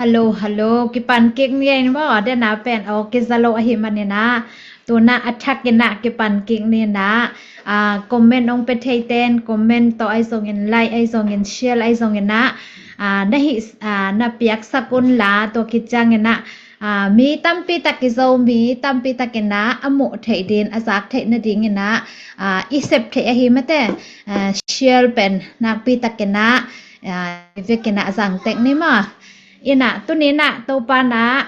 Halo, kipan kek ni ni ba ada na pen o kizalo ahi mane na tu na attack na kipan kek ni na comment ong pe thei ten comment to ai song in like ai song in share ai song in na nahi na piak sakun la to kijang na mi tampi takizo mi tampi takena amu thei din azak thei na ding na isep thei ahi mate share pen na pi takena vekena azang tek ni ma ina tunina to pana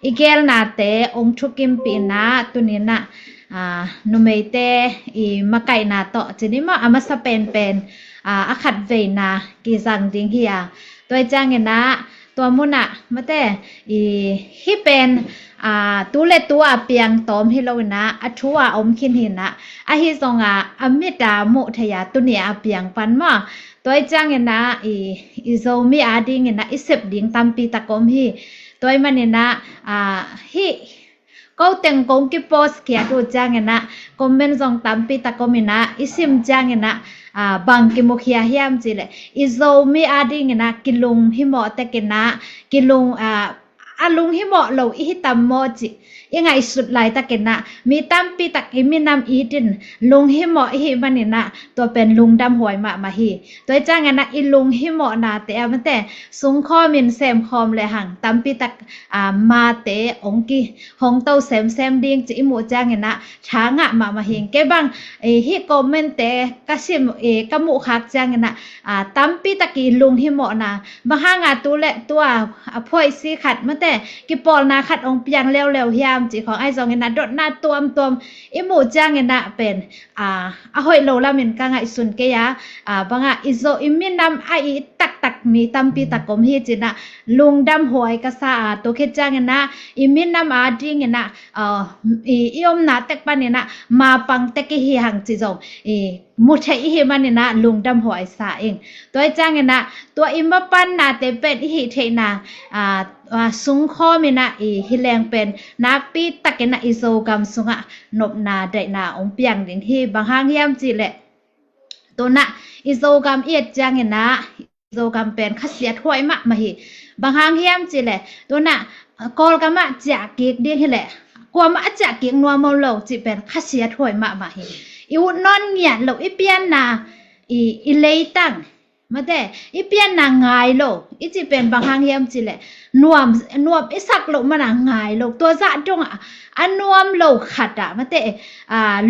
igel na te ong thukim pi na tunina numeite makai na to chini ma amasa pen akhat ve na ki jang ding hiya toy jang naตัวมุนะมาแต่ฮิเป็นตัวเล็ตัวเปียงตอมฮิโลนะอัชัวอมคินหินะอะฮิซงอมิดามุทยาตุเนียเปียงปันมาตัวจังเงนะโซมีอาดิงเงนะอิเซบดิงตัมปีตะกอมฮิตัวมันเงนะฮิก็เต็งกงกิโปสเกียดูจังเงนะคอมเมนต์ซองตัมปีตะกอมนะอิซิมจังเงนะบางกิโมขียาเฮียมจิเลอิโซมีอาดิงนะกิลุงหิมอเตกินะกิลุงลุงหิมอโลอิฮิตัมโมจิยังไงสุดไหลตะเกนะมีตัมปีตะกิมีนำอีดินลุงหิมออิมันนี่นะตัวเป็นลุงดำหวยมาฮีตัวจ้างนะอีลุงหิมอนาเตะมันแต่สุงข้อมินเซมคอมเลยหังตัมปีตะมาเตะองกีหงเต้าเซมดิ้งจิหมูจ้างนะช้างมาเฮงแกบังฮิคอมเมนเตะกสิมกมูคักจ้างนะตัมปีตะกีลุงหิมอนาบางห้างตัวเละตัวพ่อยซีขัดมันแต่กิปอลนาขัดองเปียงเร็วเฮียจีของไอ้ซองเงินนะดดหน้าตัวมอิหมูจ้างเงินนะเป็นหอยโลละมินกังไอสุนเกียบางอิโซอิมินดำไอตักมีตัมปีตะกมฮีจีนะลุงดำหวยกษาตัวเคจ้างเงินนะอิมินดำดิงเงินนะอิอมนาเตกปันเงินนะมาปังเตกฮีหังจีจงมุดใช้อิมันเงินนะลุงดำหวยสาเองตัวจ้างเงินนะตัวอิมปันนาเตเป็ดฮิเทนาสุงข้อมินะฮิแรงเป็นนักปีตะเกนะอิโซกัมสุงนบนาได้นาองเปียงดิงที่บางห้างยามจีแหละตัวน่ะอิโซกัมเอียดจังเงนะอิโซกัมเป็นขัดเสียถวยมาฮีบางห้างยามจีแหละตัวน่ะกอลกัมจะเกียกดิงแหละกว่ามาจะเกียกนัวมอลจีเป็นขัดเสียถวยมาฮีอิวนอนเงียหลอีเปียนนาอิเลยตังมาแต่อีเปียนนางไงโลอีจีเป็นบางห้างยามจีแหละนวมอิสักโลมันนางไงโลตัวจะจงอันนวมโลขัดมาแต่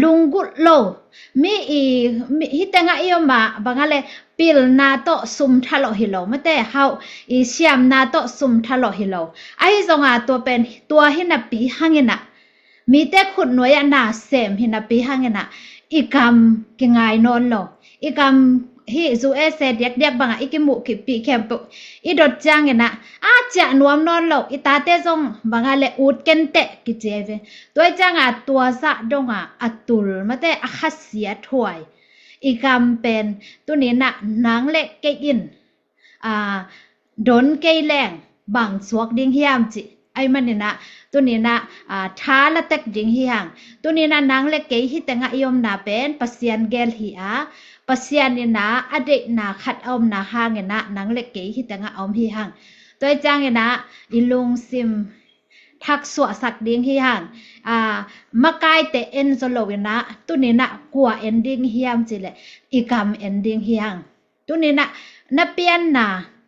ลุงกุโลมีฮิตงะเอียมาบางอะไรปิลนาโตซุมทะโลฮิโลมาแต่เฮาเสียมนาโตซุมทะโลฮิโลไอ้จงตัวเป็นตัวหินาปีห้างเงินะมีแต่ขุดหน่วยนาเสมหินาปีห้างเงินะอีกำกิงไงนอนโลอีกำฮิซูเอเซเดียกบางอีกิมุกิปีแคมปุอีดดจังเงนะจะนวมนอนโลอีตาเตจงบางอะไรอุดเกนเตกิเจเวตัวจังตัวสะดงอัตุลมาแต่อคัสเสียถวยอีกำเป็นตัวนี้นะนางเล็กเกยินดนเกยแรงบางสวกดิ้งเฮียมจิไอ้มันเนี่ยนะตัวนี้นะท้าละเต็กดิ้งเฮียงตัวนี้นะนางเล็กเกยฮิตงะยมนาเป็นปัสยันเกลฮีปัสยันเนี่ยนะอดีตนาขัดอมนาห่างเนี่ยนะนางเล็กเกยฮิตงะอมฮีห่างตัวจังเนี่ยนะอีลุงซิมทักสวสักดิ้งฮีห่างมาไกเตเอ็นโซโลวินะตัวนี้นะกัวเอนดิ้งเฮียมจิเลยอีกำเอนดิ้งเฮียงตัวนี้นะนับเปียน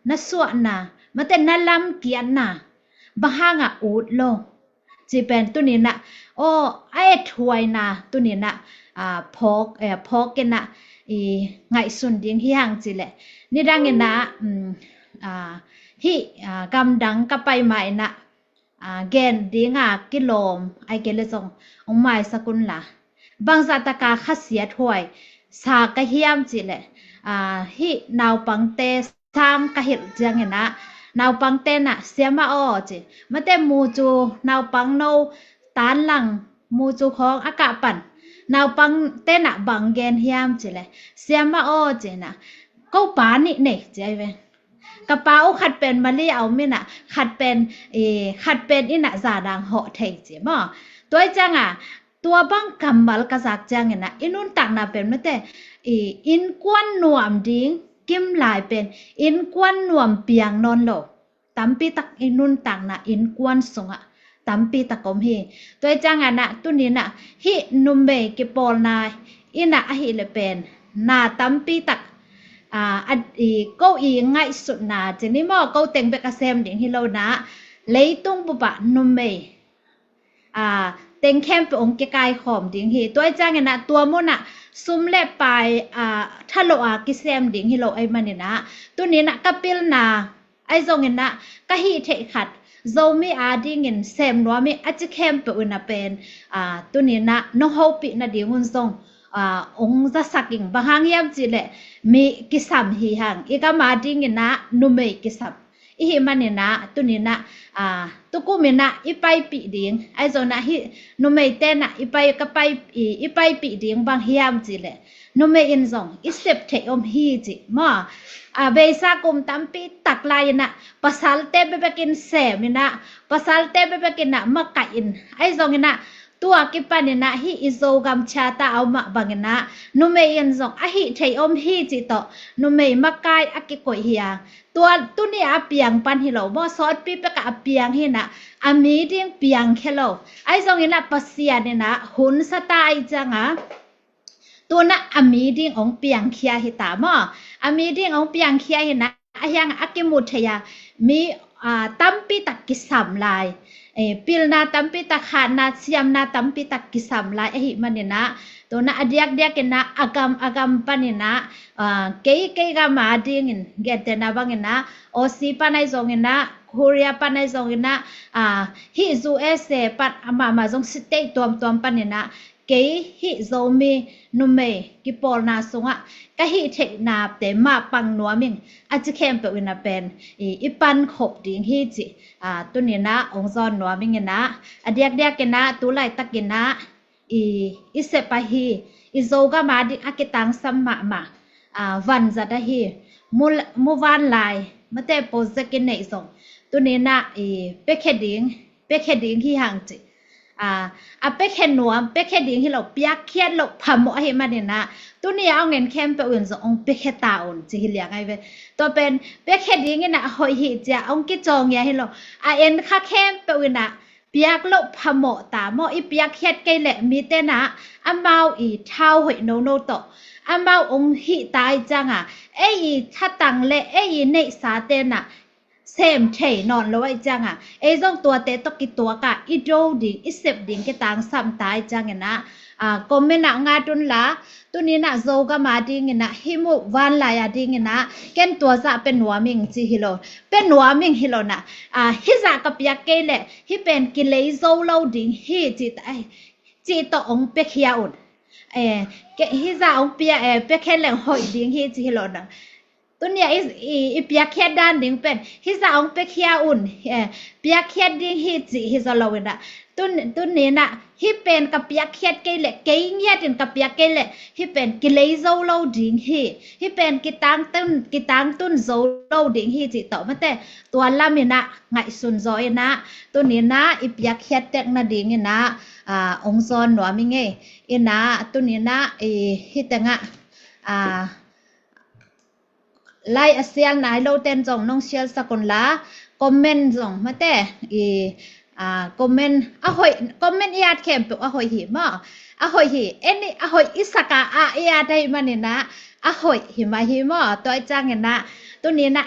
นัสวนามาแต่นัลลัมเกียนบางห่างอูดโลจีเป็นตัวนี้นะโอ้ไอ้ถวยตัวนี้นะพกกันไงสุนดิ้งเฮียงจิเลยนี่ดังเงินนะฮิกำดังกับไปใหม่นะเกณฑ์ดิ้งกิโลมไอเกลจงองไม้สกุลละบางสัตกาขัดเสียถวยสากะเฮียมจิเลยฮินาวปังเตสามกะเห็ดจังเห็นนะนาวปังเตน่ะเสียมาอ้อจิมาแต่มูจูนาวปังโนตานหลังมูจูของอากาปั่นนาวปังเตน่ะบังเกนเฮียมจิเลยเสียมาอ้อจินะก็ปานี่เนี่ยใจเว้กระเป๋าขัดเป็นมาเลี้ยวไม่น่ะขัดเป็นอิน่ะจาดังเหาะเทจิบ่ตัวจังตัวบังกำบัลกษักจังนะอินุนตักน่ะเป็นไม่แต่อินกวนหนวมดิ้งกิมหลายเป็นอินกวนหนวมเปียงนอนโล ต ตัมปีตักอินุนต่างนะอินกวนสงะตัมปีตักกอมเฮตัวจังอันนะตุนี้นะฮินุมเบกิปอลนาอินะอหิเลเป็นนาตัมปีตักอัดอีก็อีง่ายสุดนาจะนี่มอก็เต็งเบกเซมดิ่งฮิโลนะเลยตุงปุบะนุมเบเต็งแคมไปองค์กายขอมดิ่งฮีตัวจังนะตัวมุนะซุมเล็บไปถ้าโลกิเซมดิ่งฮิโลไอมันนี่นะตัวนี้นะกับปิลนาไอซงเงินนะก็ฮีเทขัดโซมีดิ่งเงินเซมนัวมีอาจจะแคมไปอุณเป็นตัวนี้นะน้องฮอปินะดิ่งหุ่นทรงองค์จะสักกิ่งบางอย่างยามจีเล่มีกิสัมฮีหังอีกมาดิ่งเงินนะนุ่มเมกิสัมอีหิมันนี่นะตัวนี้นะตุกุมินะอีไปปีดิ่งไอโซนะฮินุ่มเมเตนะอีไปก็ไปอีไปปีดิ่งบางยามจีเล่นุ่มเมอินซงอีเซปเทอมฮีจีมาเบซ่ากุมตัมปีตักลายนะภาษาเตเบเบกินเซมินะภาษาเตเบเบกินนะมักกะอินไอซงนะตัวกิปานินะฮิอิโซกัมชาตาเอามาบังนะนุเมยันซงอะฮิเทอมฮิจิโตนุเมมักกายอะกิโกฮิยาตัวตุนี่อาเปียงปันฮิโลบ่ซอดปีเปกะอาเปียงฮินะอามีดิ่งเปียงเคโลไอซงนะปัสเซียนี่นะหุนสตาไอจังตัวน่ะอามีดิ่งองเปียงเคียฮิตามออามีดิ่งองเปียงเคียฮินะอะยังอะกิมุทยามีตัมปีตักกิสัมลายปิลนาตัมปิตะขานาเสียมนาตัมปิตะกิสัมลายมันเนี่ยนะตัวน่ะอดียกเดียกันนะอากามปันเนี่ยนะเกยก็มาดิ่งเกตนะบางเนี่ยนะโอซีปันไอซงเนี่ยนะโคเรียปันไอซงเนี่ยนะฮิซูเอสปันมาซงสเตย์ตัวปันเนี่ยนะเกยฮิโซมีนุเมกิปอลนาสงะก็ฮิเทนาเตมาปังนัวมิงอาจจะเข้มไปวินาเป็นอีปันขบดิ่งฮิจิตัวนี้นะองซอนนัวมิงนะอเดียกกันนะตัวไหลตักกันนะอีเซปะฮีอีโซก็มาดิอากิตังสัมมาวันจัดฮีมูวันไลมาแต่โพสกินในส่งตัวนี้นะเป็กเฮดิ้งที่ห่างจิเป็กเฮนัวเป็กเฮดิ้งที่เราเปียกเขียนเราพามอให้มาเนี่ยนะตัวนี้เอาเงินแคมไปอื่นส่งองเป็กเฮตาอุ่นจะเรียกไงเว้ตัวเป็นเป็กเฮดิ้งนี่นะหอยหิจะองกิจองเนี่ยให้เราเอ็นค่าแคมไปอื่นนะเปียกโลกพามอตามออีเปียกเฮ็ดไกลแหละมีแต่นะอันเบาอีเท้าหอยโนโตอันเบาองหิตายจังอีถ้าตังเละอีในสาเตนะเซมเทนอนแล้วไอ้จังจงตัวเตตกิตัวกะอีโดดิ่งอีเซบดิ่งกิตังซ้ำตายจังนะก็ไม่น่างาตุนละตัวนี้นะโซก็มาดิ่งนะฮิมุวันลายดิ่งนะเกันตัวจะเป็นหัวมิงจีฮิโลเป็นหัวมิงฮิโลนะฮิจะกับยักเกลฮิเป็นกิเลโซเล่าดิ่งฮิจิตองเปกยาอุดฮิจะองเปียเปกแค่แหล่งหอยดิ่งฮิจิฮิโลนะตัวเนี้ยอีเปียแค่ด้านดิ่งเป็นฮิจะองเปกยาอุนเปียแค่ดิ่งฮิจิฮิจะเล่านะตัวนี้นะฮิเป็นกับเปียแค่เกลเกยเงียดินกับเปียเกลฮิเป็นกิเลโซเล่าดิ่งฮิเป็นกิตังตุนโซเล่าดิ่งฮิจิต่อมาแต่ตัวลามินะไงสุนโซยนะตัวนี้นะอีเปียแค่เต็กนะดิ่งนะองซอนหนัวมิงนะตัวนี้นะฮิตงะไล่เซียลนายโลเตนจงน้องเชียลสกุลละคอมเมนต์จงมาแต่คอมเมนต์หอยคอมเมนต์ยาดเข้มปุหอยหิมหอยหินี่หอยอิสกายาได้มันนี่นะหอยหิมตัวจังนะตัวนี้นะ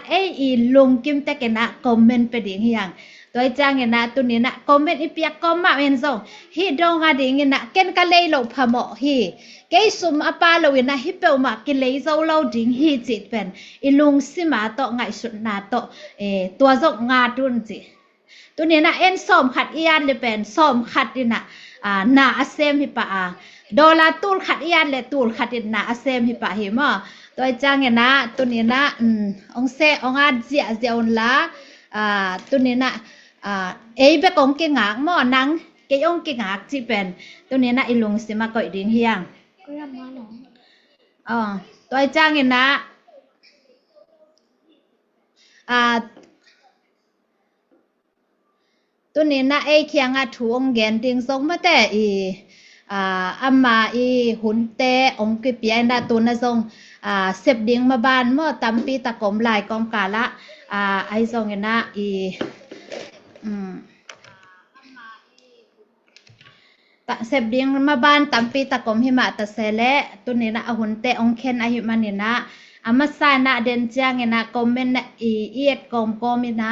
ลงกิมแต่กันนะคอมเมนต์ไปดิ่งอย่างตัวจังนะตัวนี้นะคอมเมนต์อีเปียกคอมมาเป็นจงฮิดงดิ่งนะเกนกะเลยโลพะหมอฮิเกยสุมอปาโลวินะฮิเปลมากิเลโซโลดิ่งฮิจิตเป็นอีลุงสิมาโตไงสุดนาโตตัวจงงาดุนจิตัวนี้นะส้มขัดอียานเลยเป็นส้มขัดดินะนาอาเซมฮิปะดอลลาร์ตูลขัดอียานเลยตูลขัดดินาอาเซมฮิปะหิมะตัวจังนะตัวนี้นะองอาเจียอุนละตัวนี้นะเบกองเก่งหักมอนังเกยองเก่งหักที่เป็นตัวนี้นะอีลุงสิมาก่อยดิ่งเฮียงก็ยังมาหนอตัวจังนะตัวนี้นะเคียงถ่วงเกนติงสงมาแต่อามาหุ่นเตองกิเปียนดาตัวนะทรงเสพดิ่งมาบานเมื่อตำปีตะกมลายกองกาละ ai zong ina ta sep ding ma ban tampi ta kom hi ma ta sele tunina ahunte ong khen a hi manina ama sa na den chang ina comment na iet kom ina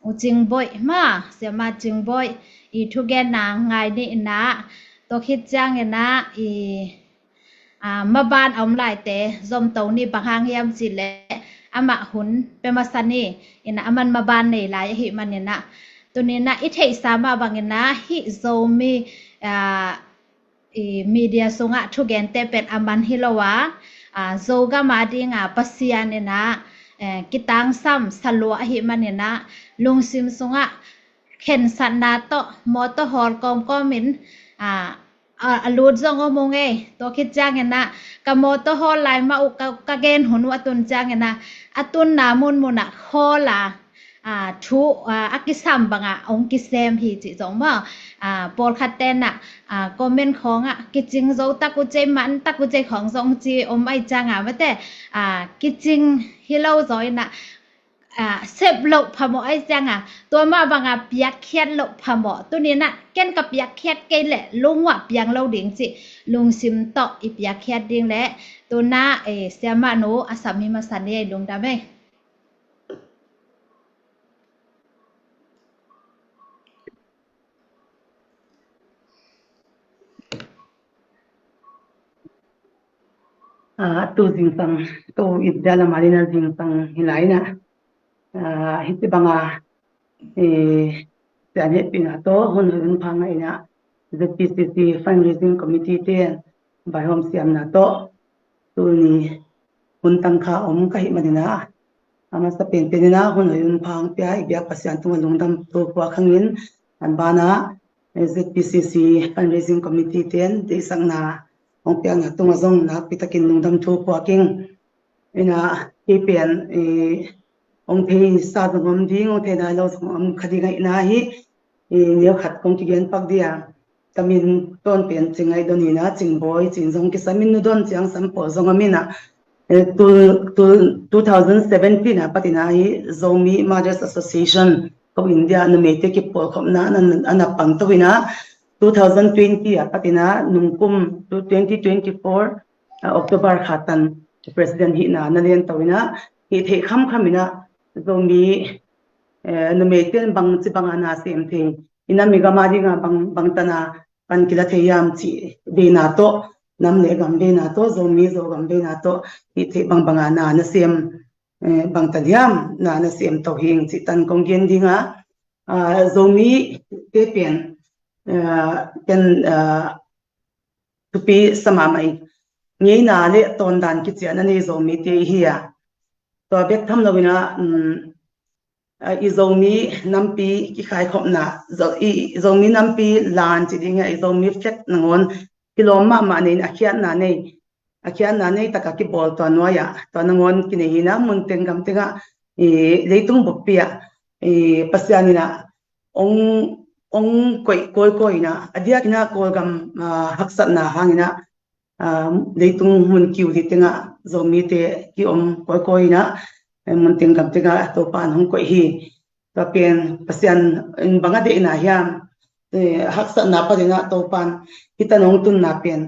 uching boy ma sema ching boy thu gen na ngai ni ina to khit chang ina ma ban om lai te zom to ni bahang yam chi le ama hun pe ma sani ina aman ma ban nei lai hi manina tunina i thei sama bangina hi zomi media sunga thugen te pen aman hilowa zoga madinga pasianena kitang sam salwa hi manena lungsim sunga khen sanna to moto hor komin alud zong omonge to khit jangena ka moto hor lai ma u ka gen hunu atun jangena atun namun muna hola thu akisam banga ong kisem hi chi zong ma pol khaten na comment khong kiching zo taku che man taku che khong zong chi om ai changa mate kiching hilo zoi na sep lo phamo ai changa to ma banga piak khiat lo phamo tu ni na ken ka piak khiat ke le lungwa piang lo ding chi lung sim to i piak khiat ding le tu na siama no asami ma san ye lung da me tu jing sang tu idala marina jing sang hilaina hiti banga tane pina to hun phanga ina the PCC fundraising committee te by home siam na to tu ni hun tang kha om kai manina ama sa pen penina hun phang pya ibya pasyan tu lungdam to kwa khangin an bana the PCC fundraising committee ten de sang na ong pya na tung azong na pitakin lungdam thu kwa king ina ipen ong thei sa dum ding ong thei na lo am khadi ngai na hi neo khat kong ki gen pak dia tamin ton pen chingai doni na chingboi chinjong ki samin nu don chiang sam po zong amina 2017 na patina hi zomi mothers association of india no mete ki pol khomna ana pang to wina 2020 patina nungkum to 2024 october khatan president hi na len tawina hi the khamina zomi no meten bang chi bangana sem the ina miga mari nga bang tana pan kila theyam chi de na to nam le gam de na to zomi zo gam de na to hi the bangana na sem bang taliam na sem to hing chi tan kong gen dinga zomi te pen tupi samamai ngei na le ton dan ki chian ani zomi te hi ya to bek tham lawina izomi nampi ki khai khopna izomi nampi lan chi dinga izomi fet nangon kiloma ma nei akhian na nei taka ki bol to noya to nangon ki nei hina mun tengam tenga leitung bopia pasianina ong koi na adia kina kolgam haksat na hangina leitung mun kiu hi tenga zomi te ki koi na mun tengam tenga to pan hong koi hi to pen pasian in banga de na hiam haksat na pa dinga to pan hitanong tun na pen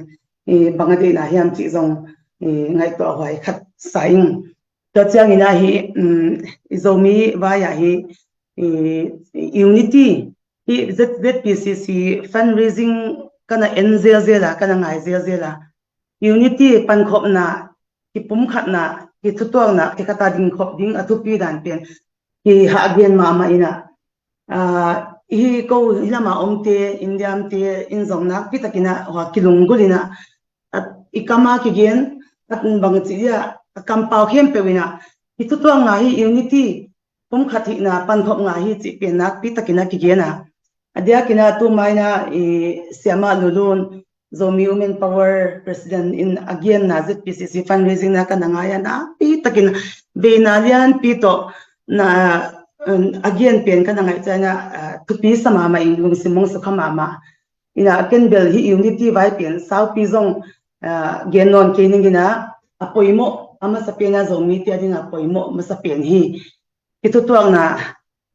banga de na hiam chi zong ngai to hoi khat saing to chang ina hi zomi wa ya hi unity hi ZPCC fundraising kana NZL kana ngai ZL unity pan khop na ki pum khat na ki thutong na ki kata ding khop ding athupi dan pen ki ha gen ma ina hi ko hilama omte indiam te inzong na pitakina wa kilungulina ikama ki gen atun bang chiya kampau khem pewina ki thutong na hi unity pum khathi na pan khop nga hi chi pen na pitakina ki gena adia kina tu maina siama lulun zomi women power president in again na ZPCC fundraising na kanangaya na pi takin benalian pito na again pen kanangai chana tupi sama ma inglung simong sukhama ma ina kenbel hi unity vai pen sau pi zong genon keningina apoimo ama sapena zomi ti adinga poimo masapen hi kitu tuang na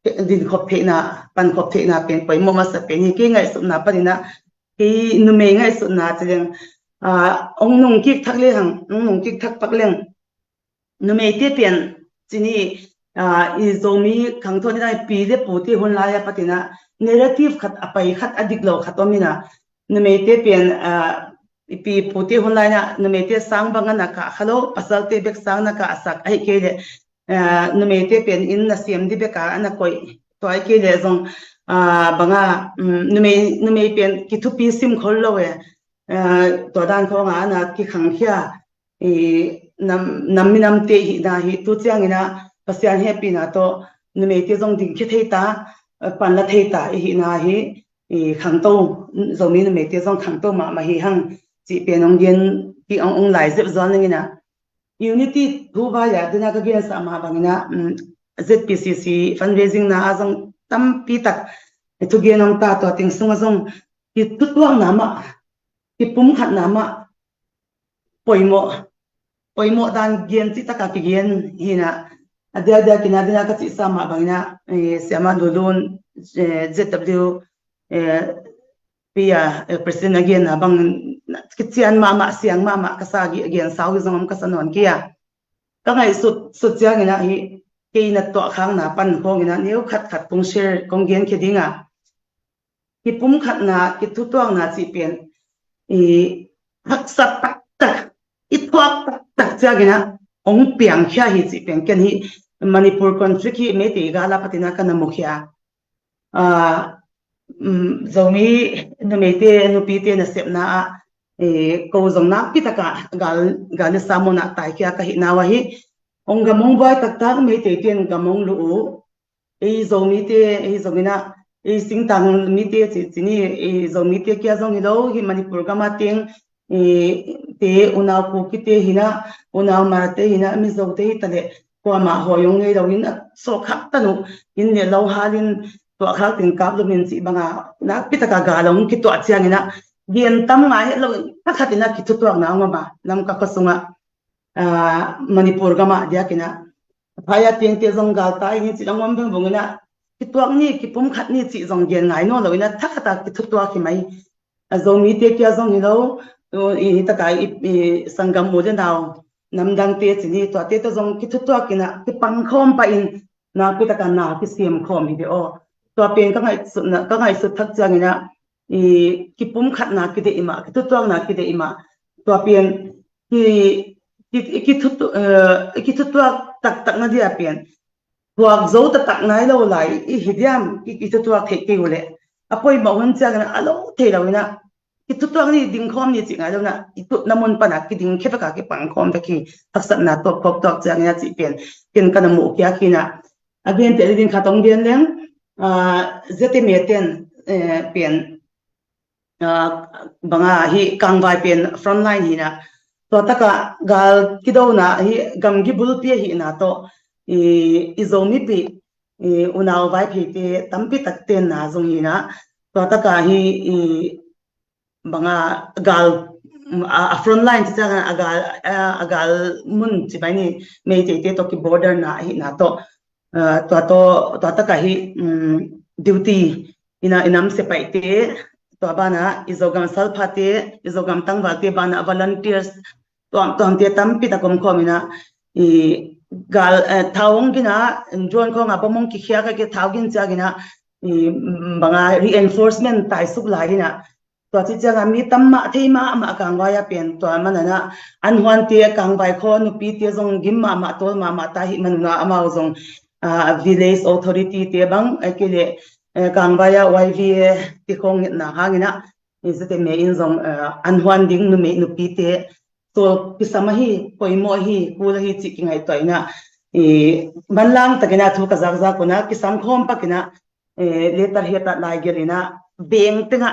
din khop the na pan khop the na pen poimo masapen hi ke ngai su na panina ki nume ngai su na cheng ong nong ki thak le hang ong nong ki thak pak leng nume te pen chini i zomi khang thoni dai pi de pu ti hon la ya patina narrative khat apai khat adik lo khatomina nume te pen pi puti hunlai na numete sang banga na ka khalo pasal te bek sang na ka asak ai ke le numete pen in na siam di beka ana koi to ai ke le zong banga nume pen ki thu pi sim khol lo we to dan kho nga na ki khang khia nam te hi na hi tu chiang ina pasian happy na to numete zong ding ki theita pan la theita hi na hi khang to zomi numete zong khang to ma hi hang chị bên ông điên khi ông lại dẹp dọn như na unity thu ba ya dina ka gen sa ma bangina ZPCC fundraising na azong tam pi tak thu gen ông ta to ting sung azong ki tutwang nama ki pum khat nama poimo dan gen chi taka ki gen hina ada kina dina ka chi sa ma bangina siama lulun ZW pia president again abang kitsian mama siang mama kasagi again sawi zong kasanon kia ka ngai sut chiang ina hi ke na to khang na pan khong ina neu khat pung share kong gen khedinga ki pum khat na ki thu tuang na chi pen hak sat tak i thuak tak chiang ina ong piang khia hi chi pen ken hi Manipur country ki me te gala patina kana mukhia zomi numete nupite na sepna ko zong nak pitaka gal samona tai kya ka hinawa hi ong gamong bai tak tak me te ten gamong lu zomi te zomina singtang mi te chini zomi te kya zong lo hi Manipur gama teng te una ku ki te hina una ma te hina mi zo te tale ko ma hoyong ngai lo in so khak tanu in le lo halin to khak tin kap lumin si banga na pitaka galong ki to chiang ina gen tam ngai lo khatina ki tu na ma ba nam ka kasunga Manipur gama dia kina phaya teng te zong gal tai ni chi langom beng bongina ki tuak ni ki pum khat ni chi zong gen ngai no lo ina thakata ki tu ki mai zomi te kya zong ni lo i ta kai sangam mo de naw namdang te chi ni to te to zong ki tu kina ki pang khom pa in na pitaka na ki siam khom hi de o to pen ka ngai su thak chang ina ki pum khat na ki de ima ki tu na ki de ima to pen ki tu tak na dia pen tuak zo ta tak nai lo lai i hidiam ki tu the ke ule apoi ma hon chang na alo the lo na ki tu ni ding khom ni chi ngai lo na i tu namon pa na ki ding khe ka ki pang khom ta ki taksat na to khop tok chang na chi pen kana mu kya ki na again te ding khatong den leng zete meten pen banga hi kangwai pen frontline hi na to taka gal kido na hi gamgi bulpi hi na to izomi pi unaw vai phi te tampi takte na zong hi na to taka hi banga gal a frontline cha agal mun chi bai ni me te to ki border na hi na to taka hi duty inam se pai te to bana izogam salphate izogam tangwate bana volunteers to te tampi takom khomina gal thawong gina jon khong apamong ki khia ka ke thawgin chagina banga reinforcement tai suk lagina to chi changa mi tamma theima ma kangwaya pen to manana anhuan te kangwai kho nu pi te zong gimma ma tol ma ta hi manuna ama zong village authority te bang akele kangwaya YVA ti khong na hangina izete me in zong anhuan ding nu me nu pi te to pisama hi poimo hi kula hi chi kingai toina manlang takina thu ka zakza kuna kisam khom pakina letar heta lai gelina beng tenga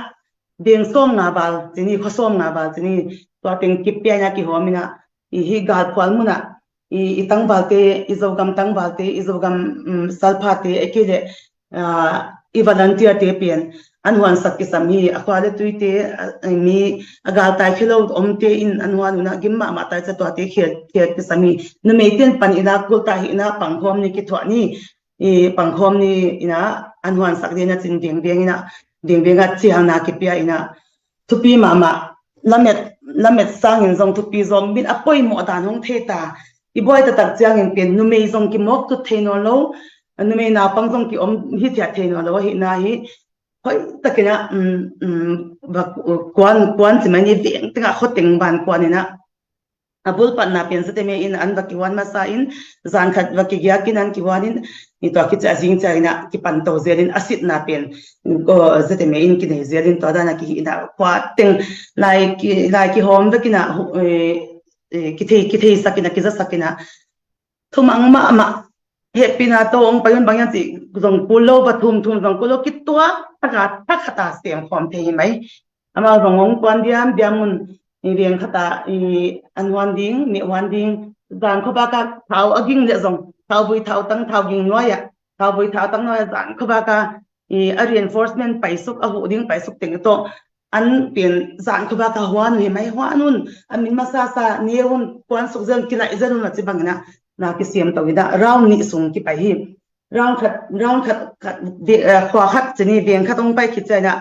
beng som nga bal chini khosom nga bal chini to teng kipya na ki homina hi gal khwal muna itang balte izogam tang balte izogam salphate ekele i volunteer te pian an huan sak ki sam hi akwa le tuite mi agal tai khelo omte in an huan na gimma ma tai cha to te khel ki sami nu me ten pan ina kul ta hi na pangkhom ni ki thwa ni e pangkhom ni ina an huan sak de na chin ding ina ding benga chiang na ki pia ina thupi mama lamet sang in zong thupi zong bin apoi mo dan hong theta i boy ta tak chiang in pen nu me zong ki mok tu theino lo nu me na pang zong ki om hi thia theino lo hi na hi hoi takina kwan chimani veng tinga khoteng ban kwanina abul pat na pen sate me in an vaki wan masa in zan khat vaki gya kinan ki wanin ni to ki cha jing cha ina ki pan to zelin asit na pen go sate me in ki ne zelin to da na ki ina kwa teng like ki hom vakina ki thei sakina ki za sakina thumang ma happy na to ong payon bangyan ti zong pulo bathum zong pulo ki tua taka khata siam khom thei mai ama zong ong kwan diamun riang khata anwan ding mi wan ding dan kho ba ka thau aging le zong thau bui thau tang thau ging noya thau bui thau tang noya dan kho ba ka a reinforcement paisuk a hu ding paisuk teng to an pen zan kho ba ka hwan hi mai hwanun amin masa sa neun kwan suk zen kila izanun na chibangna na ki siam to ida round ni sung ki pai hi round khat khwa khat chini veng khatong pai ki chana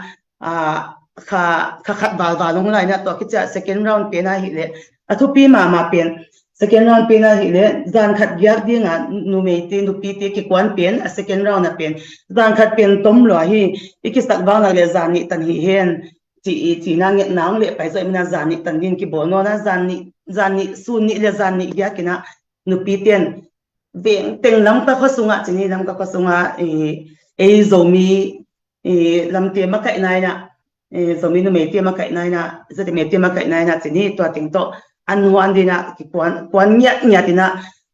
khat bal long lai na to ki cha second round pe na hi le athupi ma pen second round pe na hi le zan khat gyak dinga nu me te nu pi te ki kwan pen a second round na pen zan khat pen tom lo hi ikisak ba na le zan ni tan hi hen chi na nge nang le pai zai mina zan ni tan din ki bo no na zan ni su ni le zan ni gya kina nu pi ten veng teng lam ka khosunga chini lam ka khosunga zomi lam te ma kai nai na zomi no me te ma kai nai na zate me te ma kai nai na chini to ting to an huan dina ki kwan nya tina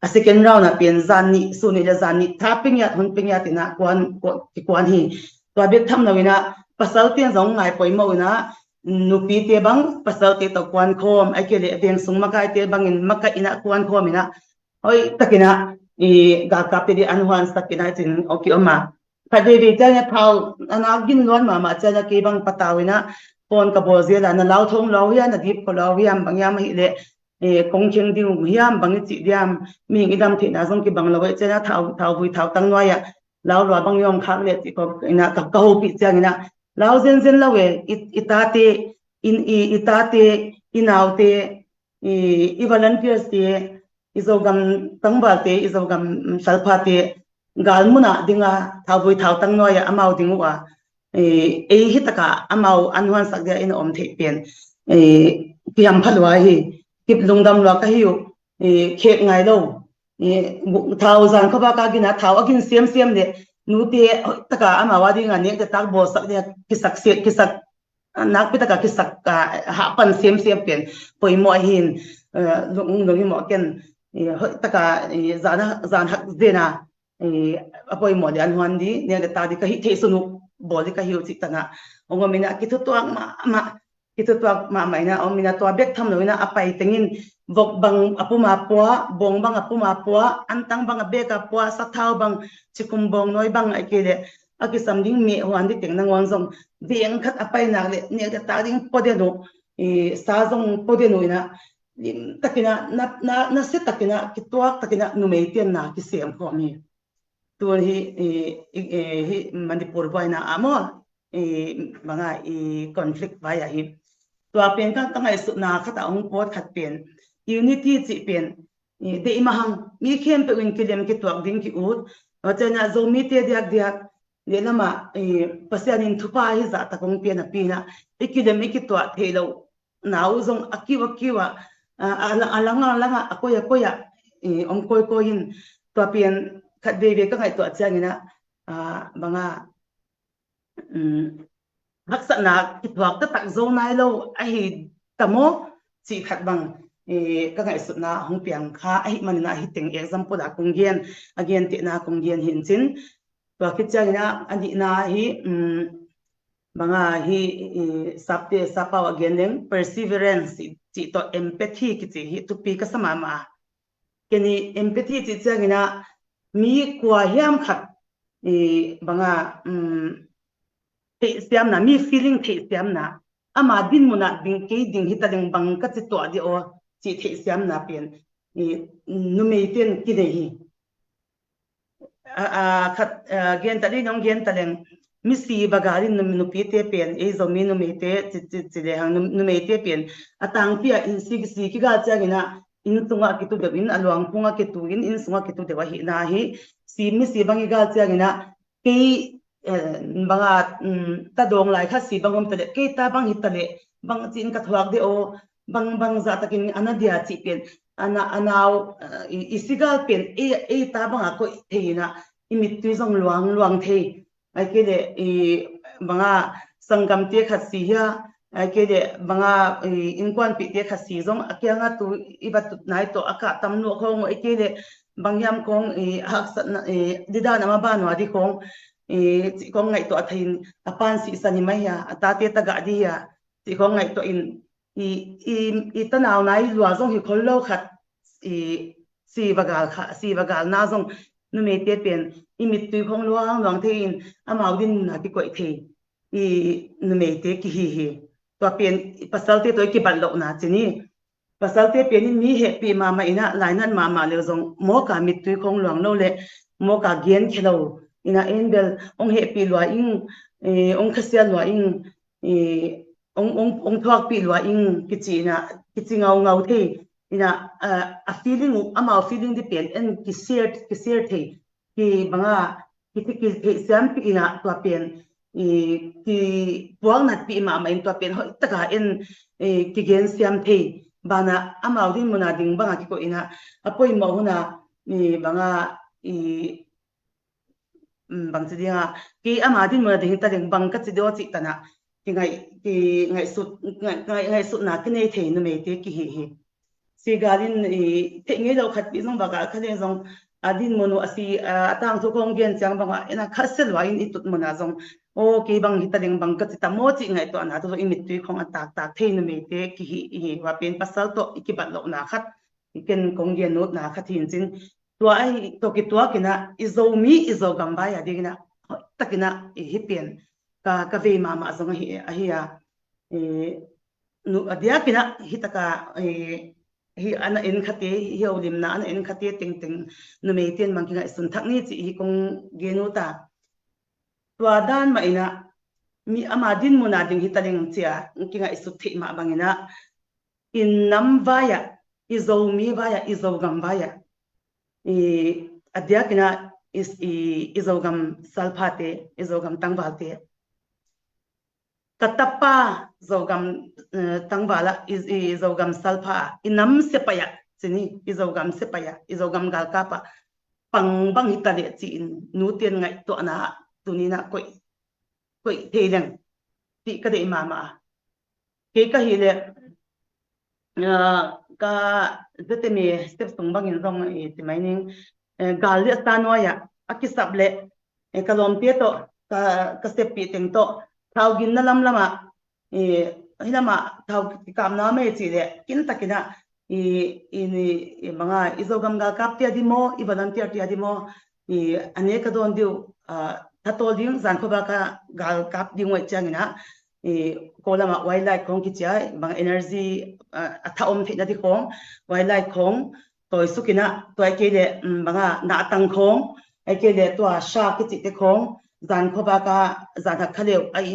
a second round na pen zan ni su ni le zan ni tha ping ya hun ping ya tina kwan hi to bet tham nawina pasal ten zong ngai poi mo na nu pi te bang pasal te to kwan khom ai ke le veng sung ma kai te bangin ma kai ina kwan khom ina oi takina ga kape di anhuan sakina tin oki oma phade bi chanya thau ana gin lon ma chanya ke bang patawina pon ka bozela na lau thong lau ya na dip ko lau yam bangyam hi le kong cheng ding yam bang chi diam mi ngidam the na zong ki bang lawai chanya thau bui thau tang noya lau lo bang yom khak le ti ko ina ka ho pi changina lau zen lawe itate itate inaute i volunteers te izogam tangba te izogam salpha te galmuna dinga thawbui thaw tang noya amau dingwa hitaka amau anhuan sakya in om the pen piam phalwa hi kip lungdam lo ka hiu khek ngai lo thaw zan khoba ka gina thaw agin siam le nu te taka amawa dinga ne ta tak bo sakya kisak nak pitaka kisak ha pan siam pen poimo hin lung mo ken taka zan hak zena apoi mo de anhuan di ne ta di ka hi the sunu boli ka hiu chitana ongomina kitu tuak ma maina omina to bek tham loina apai tengin vok bang apuma pwa bong bang apuma pwa antang bang beka pwa sathau bang chikum bong noi bang akile aki samding me wan di tengna ngong zong veng khat apai na le ne ta ding podeno sa zong podeno ina takina na se takina ki tuak takina numeitian na ki sem khomi tur hi manipur boina amo mga conflict vaya hi to pen ka tangai su na khata ong pot khat pen unity chi pen de imahang mi khem pe win kilem ki tuak ding ki ut achana zomi te diak le lama pasianin thupa hi za ta kong pen apina ikilem ki tuak thelo naw zong akiwa alanga akoya om koy hin to pen khat ve ka ngai to changina banga haksa na kitwak ta tak zo nai lo ai tamo chi khat bang ka ngai su na hong piang kha ai manina hi teng example a konggen again ti na konggen hin chin to khit changina ani na hi banga hi sapte sapaw again leng perseverance chi to empathy ki chi hi tu pi ka sama ma keni empathy chi changina mi kwa hiam khat banga thei siam na mi feeling thei siam na ama din muna ding ke ding hitaleng bang ka chi to di o chi thei siam na pen nu mei ten ki dei hi khat gen tali nong gen taleng mi si bagari nu pi te pen e zo mi nu mei te chi le hang nu mei te pen atang pia in si ki ga cha gina in tunga ki tu de in alwang punga ki tu in sunga ki tu de wa hi na hi si mi si bangi ga cha gina ke banga ta dong lai kha si bangom tale ke ta bang hitale bang chin ka thuak de o bang za takin anadia chi pen anaw isigal pen e ta banga ko theina imit tu jong luang the ai ke de banga sangam te khat si ya ai ke de banga inkwan pi te khat si jong akyanga tu ibat nai to aka tam no khong ai ke de bangyam kong hak sat na dida na ma ba no adi kong chi kong ngai to athain apan si sani mai ya ata te ta ga di ya chi kong ngai to in i tanaw nai lua jong hi khol lo khat si bagal na jong nu me te pen imit tu khong luang thein amau din na ki koi the nu me te ki hi to pen pasal te to ki ban lo na chini pasal te pen ni he pi ma ma ina lainan ma le jong mo ka mit tu khong luang lo le mo ka gen khelo ina endel ong he pi lua ing ong khasia lua ing ong thuak pi lua ing kichi ngau the ina a feeling ama feeling di pen en ki share the ki banga ki siam pi ina to pen ki buang nat pi ma in to pen hoi taka en ki gen siam the bana ama din muna ding banga ki ko ina apoi mo huna ni banga bang chi dia ki ama din muna ding ta ding bang ka chi do chi tana ki ngai sut na ki nei the nu me te ki hi si garin te nge lo khat pi jong baga khane jong adin mono asi atang chu kong gen chang banga ena khasel wa in itut mona jong o ke bang hitaleng bang ka chita mo chi ngai to na to imit tu khong atak tak the nu me te ki hi wa pen pasal to ikibat lo na khat iken kong gen not na khathin chin to ai to ki to kina izo gamba ya digina takina hi pen ka ve ma jong hi ya nu adia kina hitaka hi ana en khate hi olim na ana en khate ting nu me ten mang kinga sun thak ni chi hi kong genu ta tua dan ma ina mi ama din muna ding hi taling chia kinga isu thi ma bangina in nam vaya izomi vaya izogam vaya adia kina izogam salphate izogam tangbalte katapa zogam tangbala izogam salpha inam sepaya sini izogam sepaya izogam galkapa pangbang hitale chi in nutien ngai to na tunina koi theilang ti ka de mama ke ka hile ka zete me step songbang in rong ti mining gal stanwaya akisable kalom te to ka step pi teng to thau gin na lam lama hinama thau kam na me chi le kin takina mga izogam ga kap tia dimo i volunteer tia dimo ane ka don diu thatol ding zan ko ba ka gal kap ding wai changina kolama wildlife khong ki chai bang energy athaom thina di khong wildlife khong toy sukina toy ke le banga na tang khong ai ke le to sha ki chi te khong zan ko ba ka zan khaleu ai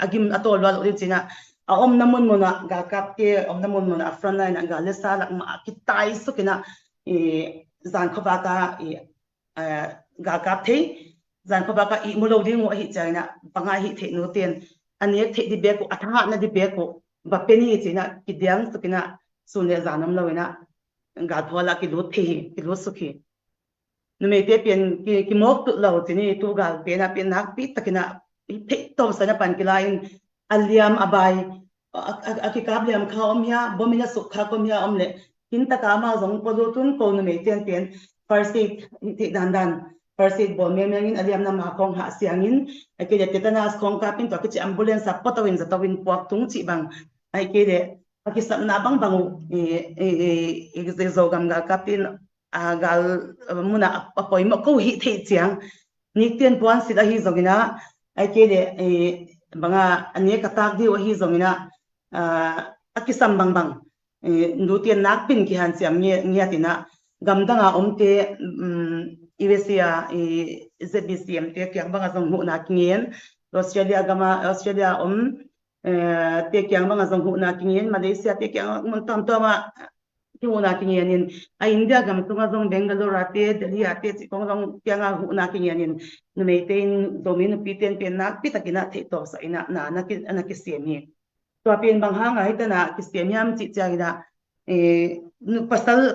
agim atol wal ri china a om namun mona ga kap ke om namun mona front line anga le sa lak ma ki tai sukina zan ko ba ka ga kap the zan ko ba ka i mulo ding wa hi china banga hi the no ten ane the di be ko atha na di be ko ba peni china ki diang sukina sunle zanam lawina ga thola ki lu the ki lu sukhi nume te pen ki mok tu lo chini tu gal pe na pen nak pi takina the to sana pan ki lain aliam abai akikab liam kha om ya bomina sukha kom ya omle tin ta ka ma jong podotun ko nume ten pen first aid te dan first aid bol memengin aliam na ma khong ha siangin ake de tetanus khong ka pin to ki ambulance a potawin zatawin puak tung chi bang ai ke de aki sam na bang bangu e zogam ga kapin gal muna apoi ma ko hi the chiang ni ten puan si da hi zogina ai ke le banga ane katak di wahi zongina akisam bang nutian nak pin ki han siam nge tina gamdanga omte iwesia ZBCM te kyang banga zong hu na kingen Australia te kyang banga zong hu na kingen Malaysia te kyang mon tam to ma hu na kingen in India gam tunga zong Bangalore ate Delhi ate chi kong zong kyang hu na kingen in numein domin piten pen nak pitakina the to sa ina na ki semi to pen bang hanga hitana ki semiam chi changina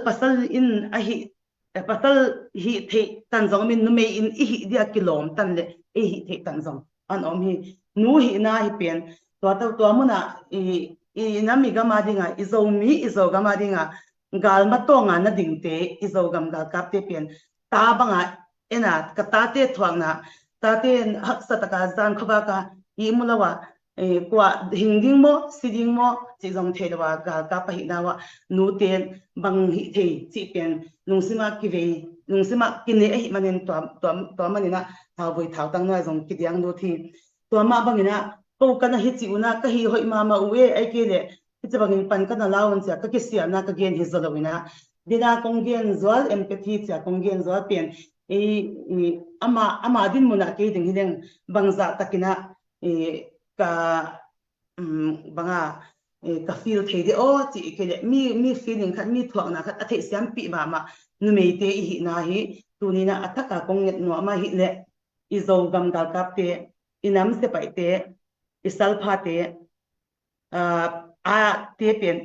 pasal in ahi pasal hi the tan zong min nume in hi dia kilom tan le hi the tan zong an om hi nu hi na hi pen to muna nami ga ma dinga izo ga ma dinga gal ma to nga na ding te izo gam ga kap te pen ta banga ena ka ta te thuang na ta te hak sa ta ka zan khoba ka i mulawa kwa hingding mo siding mo chi jong thelewa ga ka pa hi na wa nu ten bang hi the chi pen lungsima ki ve lungsima ki ne hi manen to manina thau voi thau tang na jong ki diang do thi to ma bangina ko kana hi chi una ka hi hoi ma uwe ai ke le chi bangin pan kana lawon cha ka ki sia na ka gen hi zalawina dina konggen zwal empathy cha konggen zwal pen ama din muna ke ding hideng bangza takina ka banga ka feel the de o chi ke mi feeling khat mi thuak na khat athe siam pi ma numei te hi na hi tunina athaka konget no ma hi le izo gam dal kap te inam se pai te isal pha te a te pen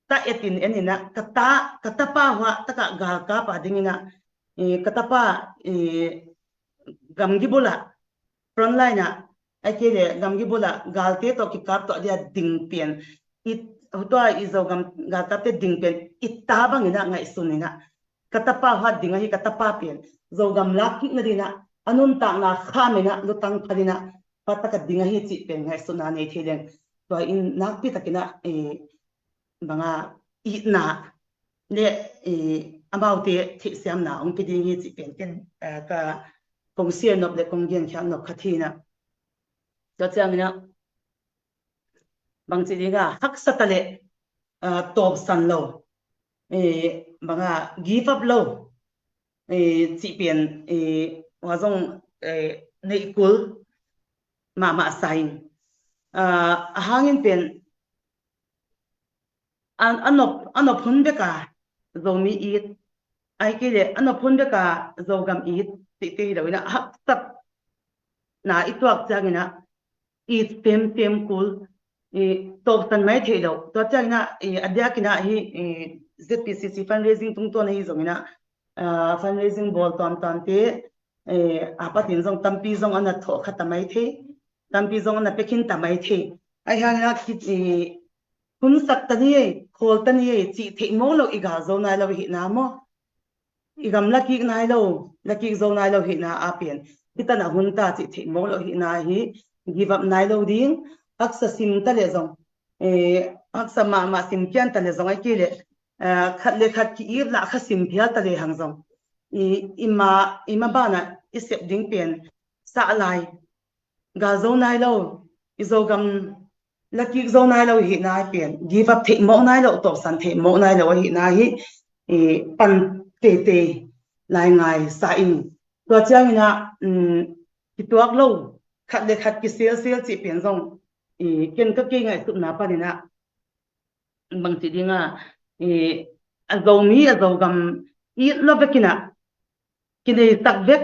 ta etin enina kata pa wa taka gal ka pa dingina kata pa gam gibola front line na akele gam gibola gal te to ki kap to dia ding pen it hotwa izo gam gal kap te ding pen itta bangina ngai sunina kata pa wa dinga hi kata pa pen zo gam lak ki nadina anun ta na khamena lutang phalina pataka dinga hi chi pen ngai sunna nei thelen to in nak pi takina banga na le about the siam na ong ki ding hi chi pen ken ka kong sian nop le kong gen khang nop khathina to changina bang chi dinga hak satale top san lo banga give up lo chi pen wa jong nei kul ma sign hangin pen anop hun beka zomi it ai ke le anop hun beka zogam it ti dawina hak sat na itwak changina it tem kul top san mai thelo to changina adya kina hi ZPCC fundraising tung to nei zongina fundraising bol tam te apatin zong tampi zong ana tho khatamai the tampi zong ana pekin tamai the ai hangina ki hun sak tani khol tani chi the mo lo iga zo nai lo hi na mo igam laki nai lo laki zo nai lo hi na apian kitana hun ta chi the mo lo hi na hi give up nai lo ding aksa sim ta le zong aksa ma sim kyan ta le zong ai ke le khat le khat ki ir la kha sim phia ta le hang zong ima ba na isep ding pen sa lai ga zo nai lo izogam laki zo nai lo hi na pen give up the mo nai lo to san the mo nai lo hi na hi pan te lai ngai sa in to changina ki tuak lo khat le khat ki sel chi pen zong ken ka ke ngai sup na pa ni na bang ti dinga azogam I lo bekina kine tak vek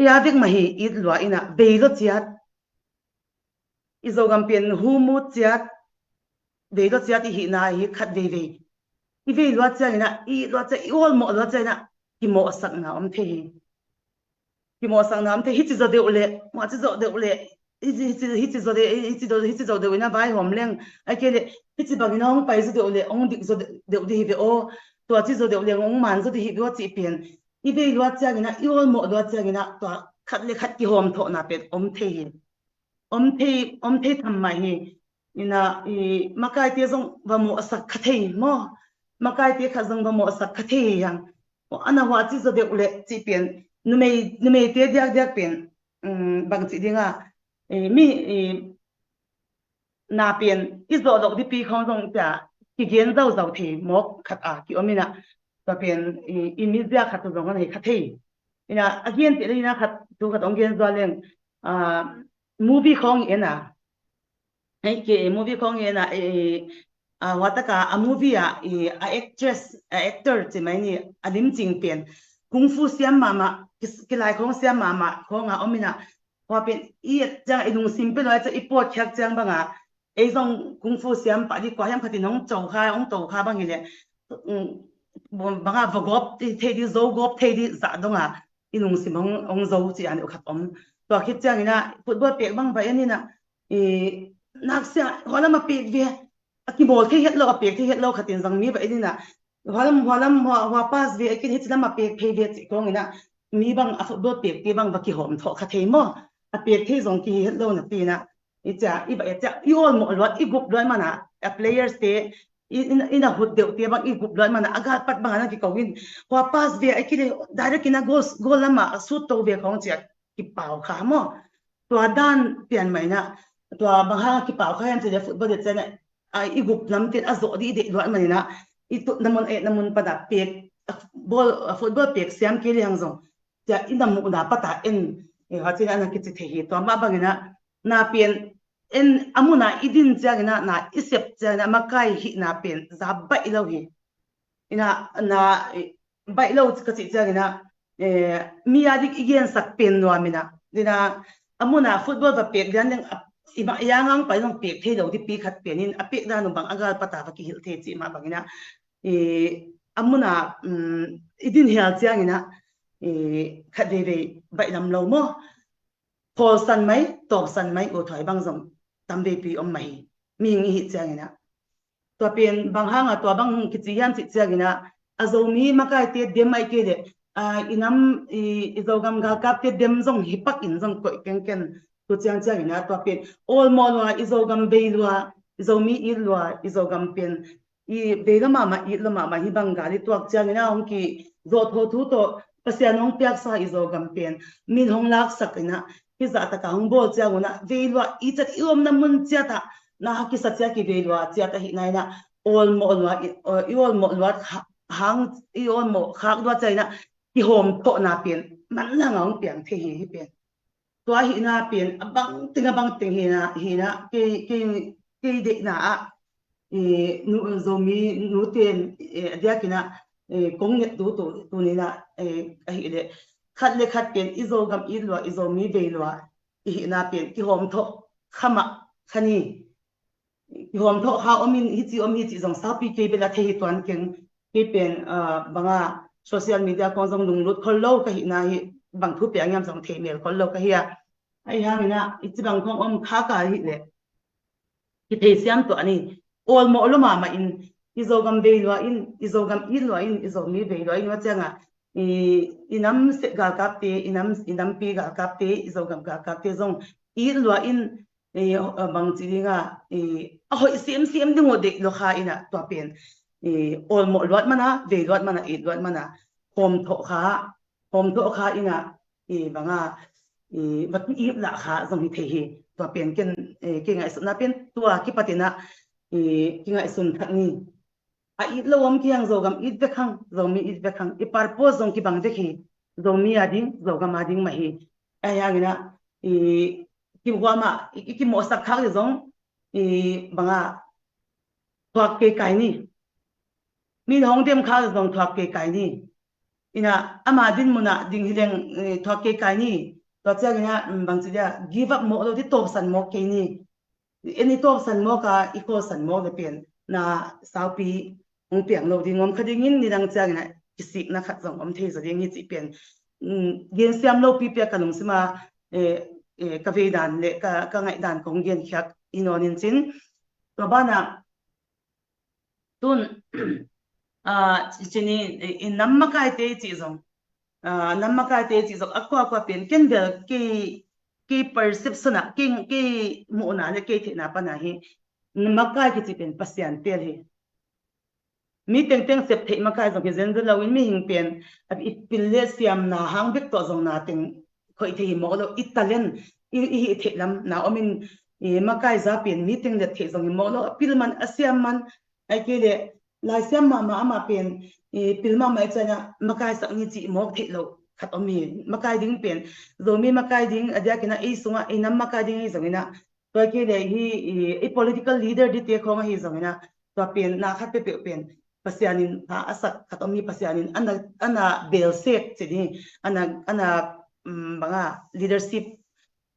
ya vek mahi I lwa ina beilo chiat izogam pen humu chiat beilo chiat hi na hi khat ve I ve lwa cha ina I lwa cha I ol mo lwa cha ina ki mo sak na om the ki mo sang na om the hi chi zo de ule ma chi zo de ule hi chi zo de ina bai hom leng akele hi chi bang na ong pai zo de ule ong dik zo de hi ve o to chi zo de ule ong man zo de hi ve chi pen I ve lwa cha ina I ol mo lwa cha ina to khat le khat ki hom tho na pe om the tham mai hi ina makai te zong va mo sak khathei mo makai te kha zong va mo sak khathei yang ana wa chi zo de ule chi pen numei te diak pen bằng chỉ đi nga na pian izo lo di pi khong dong ta ki gen zau zau the mok khat a ki omina ta pian imizia khat dong an he khathei ina again te ina khat tu khat ong gen zaleng movie khong ena ai ke movie khong ena wataka a movie a actor che mai ni alim ching pen kung fu siam mama ki lai khong siam mama khong a omina wa pen i chang inung simple wa cha ipot khyak chang banga ei zong kung fu siam pa di kwa yam khati nong chau kha ong to kha bang ile banga vagop ti the di zo gop the di za donga inung sim ong zo chi an khat om to khit chang ina football pek bang ba yani na nak sia hola ma pek ve aki bol the het lo pek the het lo khatin zang mi ba ini na holam wa pas ve ki het lama pek phe ve chi kong ina mi bang a football pek ti bang ba ki hom tho kha the mo a pek the zong ki het lo na ti na icha iba icha i all mo lot i gup loi mana a players te in a hut deu te bang i gup loi mana aga pat bang na ki kawin wa pas ve aki direct ina gol lama su to ve khong che ki pau kha mo to dan pian mai na to bang ha ki pau kha yan che football de chen i gup lam te azo di de loi mana na i tu namun pada pek ball football pek siam ke liang zong ja ina mu na pata en ha chen ana ki che the to ma bang na pian en amuna idin chagina na isep chagina makai hi na pen za bai lo hi ina na bai lo ka chi chagina mi adik igen sak pen no amina dina amuna football ba pek dan ima yangang pa long pek the lo di pi khat penin apek da no bang agal pata ba ki hil the chi ma bangina amuna idin hel chagina khadeve bai lam lo mo phol san mai top san mai o thoi bang zong tambe pi om mai mi ngi hi changina to pen bang hanga to bang ki chi yan chi changina azomi makai te dem ai ke de inam izogam ga kap te dem zong hi pak in zong ko ken to changina to pen all mo wa izogam beilwa izomi ilwa izogam pen i beilama ma ilama ma hi bang ga ri to changina ong ki zo tho thu to pasianong pyak sa izogam pen min hong lak sakina ki za ta ka hong bol cha ngona veilwa i chat iom na mun cha ta na ki sa cha ki veilwa cha ta hi nai na all mo lwa hang i all mo khak dwa chai na ki hom to na pen man na ngong piang the hi pen to hi na pen bang ting hi na ke de na nu zomi nu ten dia kina kong net tu ni na hi le khat pen izogam ilwa izomi beilwa hi na pen ki hom tho khama khani ki hom tho ha omin hi chi jong sa pi ke bela the hi tuan ken ke pen banga social media ko jong lung lut khol lo ka hi na hi bang thu pe angam jong the mel khol lo ka hi ai ha mina ichi bang khong om kha ka hi le ki the siam to ani all mo lo ma in izogam beilwa in izogam ilwa in izomi beilwa in wa changa inam se ga kapte inam pi ga kapte izogam ga kapte zong ilwa in bang chiringa ahoi sim dingo de lo kha ina to pen all mo lot mana ve lot mana i lot mana hom tho kha ina banga bat i la kha zong hi the hi to pen ken ke ngai su na pen tua ki patina ki ngai sun thani a it lom ki ang zogam it bekhang zomi it bekhang I parpo zong ki bang dekhi zomi ading zogam ading mahi ayangina ki wama ki mo sak khak zong banga thwak ke kaini min hong dem kha zong thwak ke kaini ina ama din muna ding hileng thwak ke kaini to chagina bang chiya give up mo lo di top san mo ke ni any top san mo ka iko san mo le pen na saupi ong piang lo ding om khadingin ni dang chang na kisik na khat zong om the zo ding hi chi pen gen siam lo pi pe kanung sima ka ve dan le ka ngai dan kong gen khyak inonin chin to bana tun chini in namma kai te chi zong akwa pen ken bel ki perception ki mo na le ke the na pa na hi makai ki chi pen pasian tel hi mi teng sep thei makai zong zen lo in mi hing pen at ipil le siam na hang bek to zong na teng khoi the mo lo Italian i the lam na omin makai za pen meeting le the zong mo lo pilman asiam man ai ke le lai siam ma ama pen pilma mai chana makai sak ni chi mo the lo khat omi makai ding pen zomi makai ding adia kina e sunga e nam makai ding e zongina to ke le hi political leader di te khonga hi zongina to pen na khat pe pen pasianin ha asak khat omi pasianin ana bel set chini ana banga leadership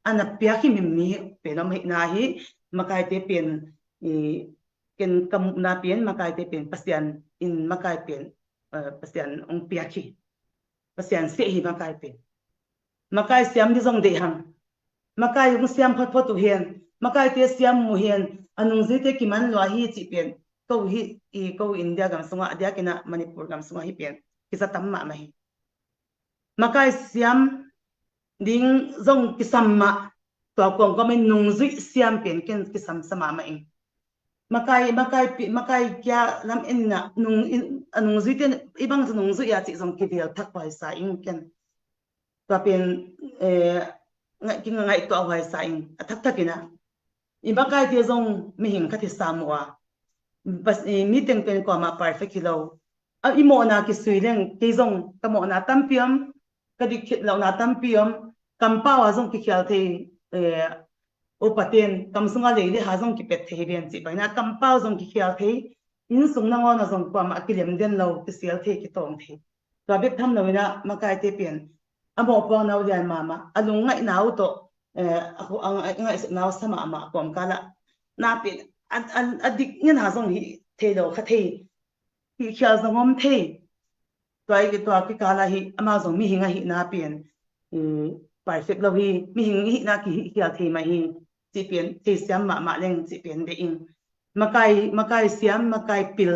ana piaki mimmi penom hi na hi makai te pen ken kam na pen makai te pen pasian in makai pen pasian ong piaki pasian se hi makai pen makai siam di zong de hang makai ung siam phot phot tu hian makai te siam mu hian anung zi te kiman lo hi chi pen ko hi ko India gam sunga adia kina Manipur gam sunga hi pen kisa tamma ma hi makai siam ding zong kisamma to kong ko men nung zi siam pen ken kisam sama ma ing makai kya lam enna nung zi ten ibang nung zi ya chi zong ki vel thak pai sa ing ken to pen ngai ki ngai to wai sa ing thak thakina ibakai te zong mi hing khathi samwa bas mi teng pen ko ma perfect kilo a imo na ki suileng ke zong kamo na tampiam kadi khit lo na tampiam kampawa zong ki khial the opaten kamsunga leile ha zong ki pet the hian chi baina kampau zong ki khial the in sung na ngona zong kwa ma kilem den lo ki sial the ki tong the to bek tham lo na makai te pen amo pa na ulian mama alung ngai nau to ako ang ngai nau sama ama kom kala na pen adik ngen ha zong hi the lo kha the ki khial zong om the toy ki to ki kala hi ama zong mi hinga hi na pen perfect lo hi mi hing hi na ki khial the ma hi chi pen chi siam ma leng chi pen de ing makai siam makai pil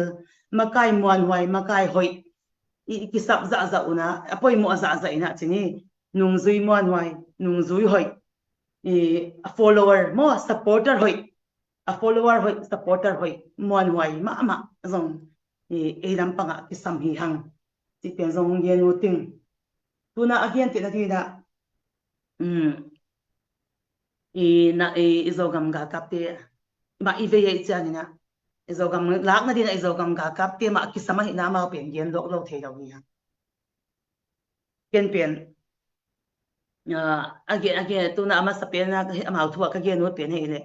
makai muan huai makai hoi ki sap za una apoi mo za ina chini nung zui muan huai nung zui hoi a follower mo supporter hoi a follower hoi supporter hoi muan huai ma zong e lam panga ki sam hi hang chi pen zong gen no ting tuna again ti na izogam ga kapte ma ive ye chanina izogam lak na dina izogam ga kapte ma kisama hi na ma pen gen lo the lo ni ha ken pen again tuna ama sa pen na ama thua ka gen no pen he le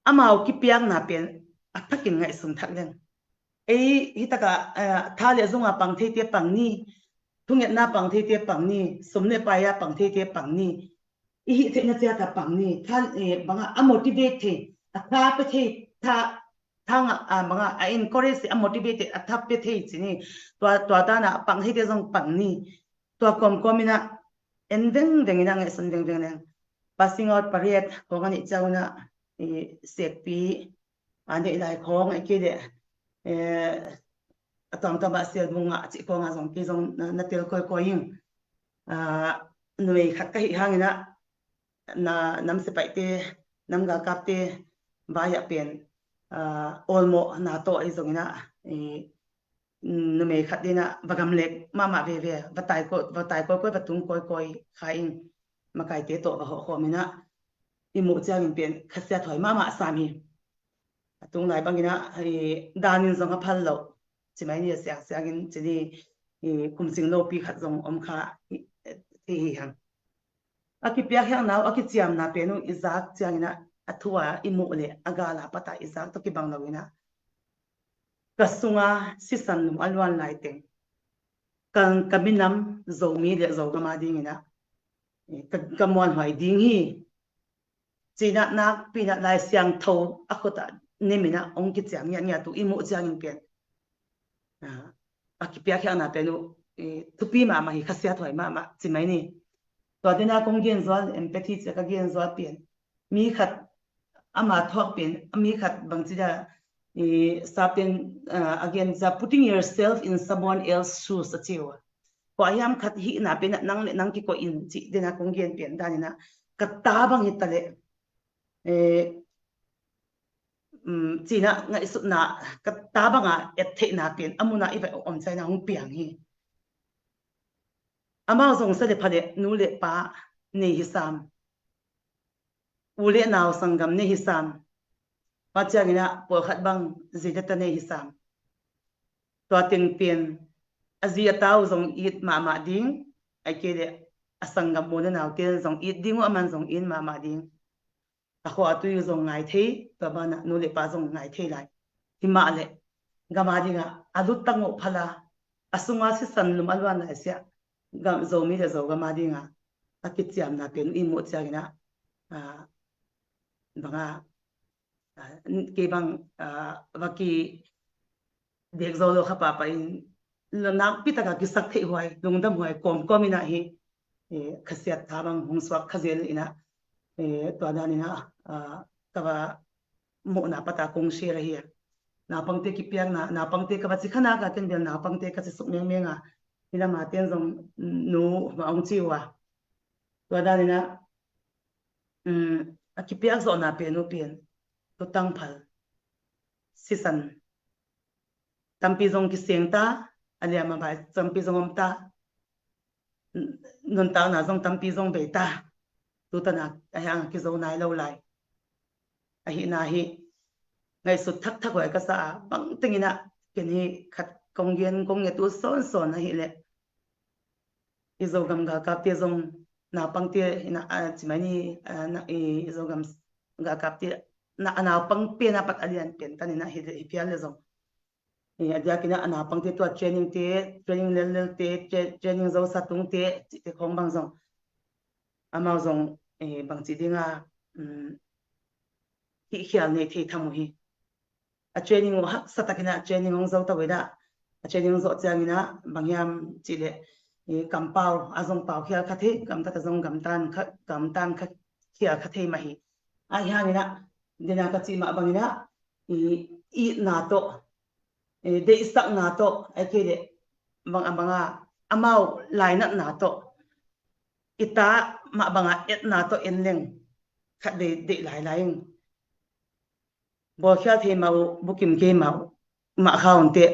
ama ki piang na pen athakin ngai sum thak leng hitaka thale zunga pang the te pang ni thunget na pang the te pang ni somne pa ya pang the te pang ni hi the na cha ta pang ni than banga a motivate the atha pe the tha thang banga a encourage a motivate a thap pe the chini to ta na pang he te jong pang ni to komina endeng dengina ngai san deng passing out parade ko ngani chauna sepi ane lai khong ai ke de atong ta ba sel bunga chi ko nga jong ki jong na tel koi ing noi khat ka hi hangina na nam se pai te nam ga kap te ba ya pen olmo na to ai jong ina nu me khat dina bagam lek mama ve batai ko batung koi khaing makai te to ba ho mina imu chang pen khasya thoi mama sami tung lai bangina danin zong a phal lo chimai ni sak in chini kumsing lo pi khat zong om kha ti hang aki pya hyang naw aki chiam na penu izak changina athua imu le agala pata izak to ki bang lawina kasunga sisan num alwan lai teng kan kaminam zomi le zo ma dingina kamon hoi ding hi china na pina lai siang tho akota nemina ong ki chiam nya tu imu chang pen aki pya hyang na penu thupi ma hi khasya thoi ma chimai ni to dena kong gen zol empathy che ka gen zol pen mi khat ama thok pen mi khat bang chida sapen again za putting yourself in someone else shoes achiwa ko ayam khat hi na pen nang ki ko in chi dena kong gen pen danina ka ta bang hi tale china ngai su na ka ta banga ethe na pen amuna iba om chai na hung piang hi amao zong sa de phade nu le pa ne hisam ule naw sangam ne hisam pachangina po khat bang zidata ne hisam to ting pien azia taw zong it ma ding ai ke de asangam mo na naw tel zong it ding aman zong in ma ding a kho atu zong ngai thei to bana nu le pa zong ngai thei lai hima le gama dinga adu tango phala asunga si san lum alwan la sia gam zo mi de zo gama dinga akichiam na pen i mo chagina banga ke bang waki dek zo lo khapa pa in nak pita ka kisak thei huai lungdam huai kom ina hi khasiat thabang hungswak khazel ina to adani na kawa mo na pata kong share hi na pangte ki piang na pangte ka chi khana ka ken bel na pangte ka chi suk meng menga ina ma ten zong nu ma ong chi wa to adani na ki piang zo na pe no pen to tang phal sisan tampi zong ki sengta alia ma bai tampi zong om ta nun ta na zong tampi zong be ta tu ta na ayang ki zo nai lo lai a hi na hi ngai su thak thak hoi ka sa bang tingina ken hi khat kong gen kong nge tu son na hi le i zo gam ga ka te zong na pang te ina chimani na i zo gam ga ka te na pang pe na pat alian pen tan ina hi pial le zong adia kina ana pang te to training lel te training zo sa tung te te khong bang zong amao zong bang chi dinga hi khial nei thei thamu hi a training wa satakina training ong zo ta weda a training zo changina bangyam chile kampau azong pau khia khathe kam ta zong gam tan kha khia khathe ma hi a hianina dina ka chi ma bangina i na to de sak na to ai ke de banga amao laina na to ita ma banga et na to enleng khat de lai bo khia the mau bukim ke mau ma khaun te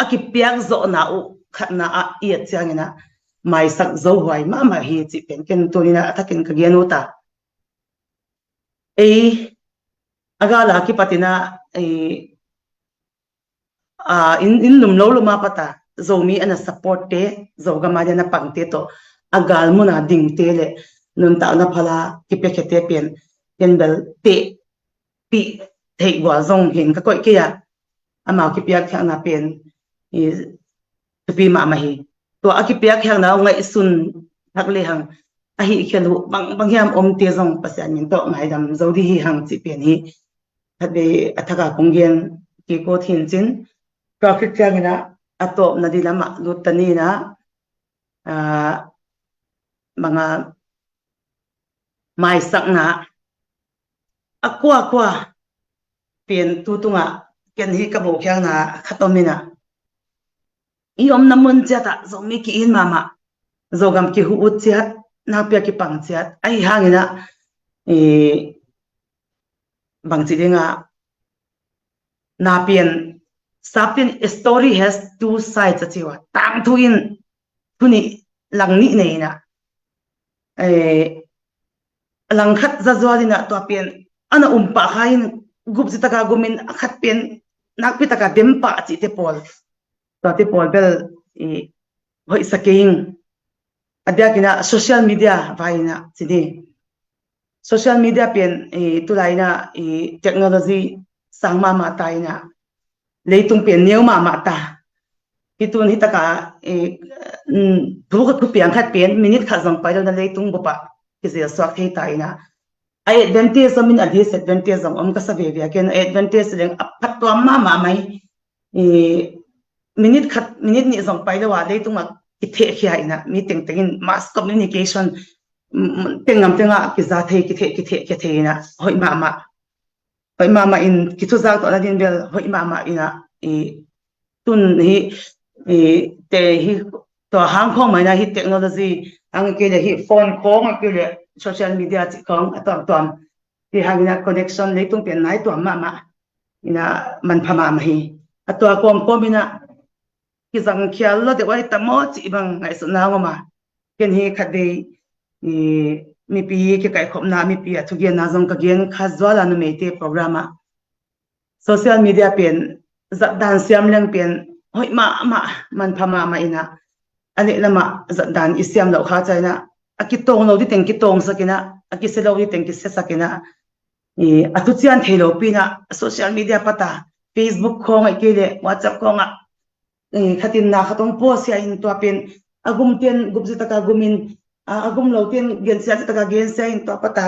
aki piak zo na u khat na a i changina mai sak zo hwai ma hi chi pen ken to ni na athakin ka gianu ta aga la ki patina in lum lo luma pata zomi ana support te zoga ma na pangte to agal mu na ding te le nun ta na phala ki pe khete pen bel te pi thei wa zong hin ka koi ke ya ama ki piak khang na pen tu pi ma hi to a ki piak khang na ngai sun thak le hang a hi khelu bang hiam om te zong pasian min to ngai dam zo di hi hang chi pen hi thade athaka konggen ki ko thin chin traffic changina atop na dilama lutani na mga mai sakna akwa pen tutunga ken hi ka bo khyang na khatomina iom namun chata zomi ki in mama zogam ki hu uchat na pya ki pangchat ai hangina bangchi dinga na pen sapin story has two sides achiwa tang thuin thuni langni nei na langkhat zazwalina to pen ana umpa khain gup jitaka gumin khat pen nakpi taka dempa chi te pol to te pol bel hoi saking adia kina social media vaina chini social media pen tulaina technology sangma ma taina leitung pen neu ma ta kitun hitaka thu thu piang khat pen minute kha jong pai na leitung bopa kizia swak thei taina ai advantage min a disadvantage om ka sabe bia ken advantage leng aphat to ma mai minute ni jong pai lawa leitung ki the khia ina meeting tengin mass communication tengam tenga ki za thei ki the ina hoi ma in ki thu za to la din bel hoi ma ina tun hi te hi to hang khong mai na hi technology ang ke le hi phone khong ke le social media chi khong atom ti hangina connection leitung pen nai to ma ina man phama ma hi atwa kom ina ki jang khial lo de wai tamo chi bang ngai su na ma ken hi khade mi pi ke kai khop na mi pi thu gen na jong ka gen khazwala no mete programa social media pen zat dan siam leng pen hoi ma man phama ma ina ani lama zat dan isiam lo kha chaina akitong lo di teng kitong sakina akise lo di teng kise sakina atu chian thelo pina social media pata Facebook khong ai kele WhatsApp khonga khatin na khatong post ya in to pen agum ten gup jita ka gumin agum lo ten gen sia jita ka gen sia in to pata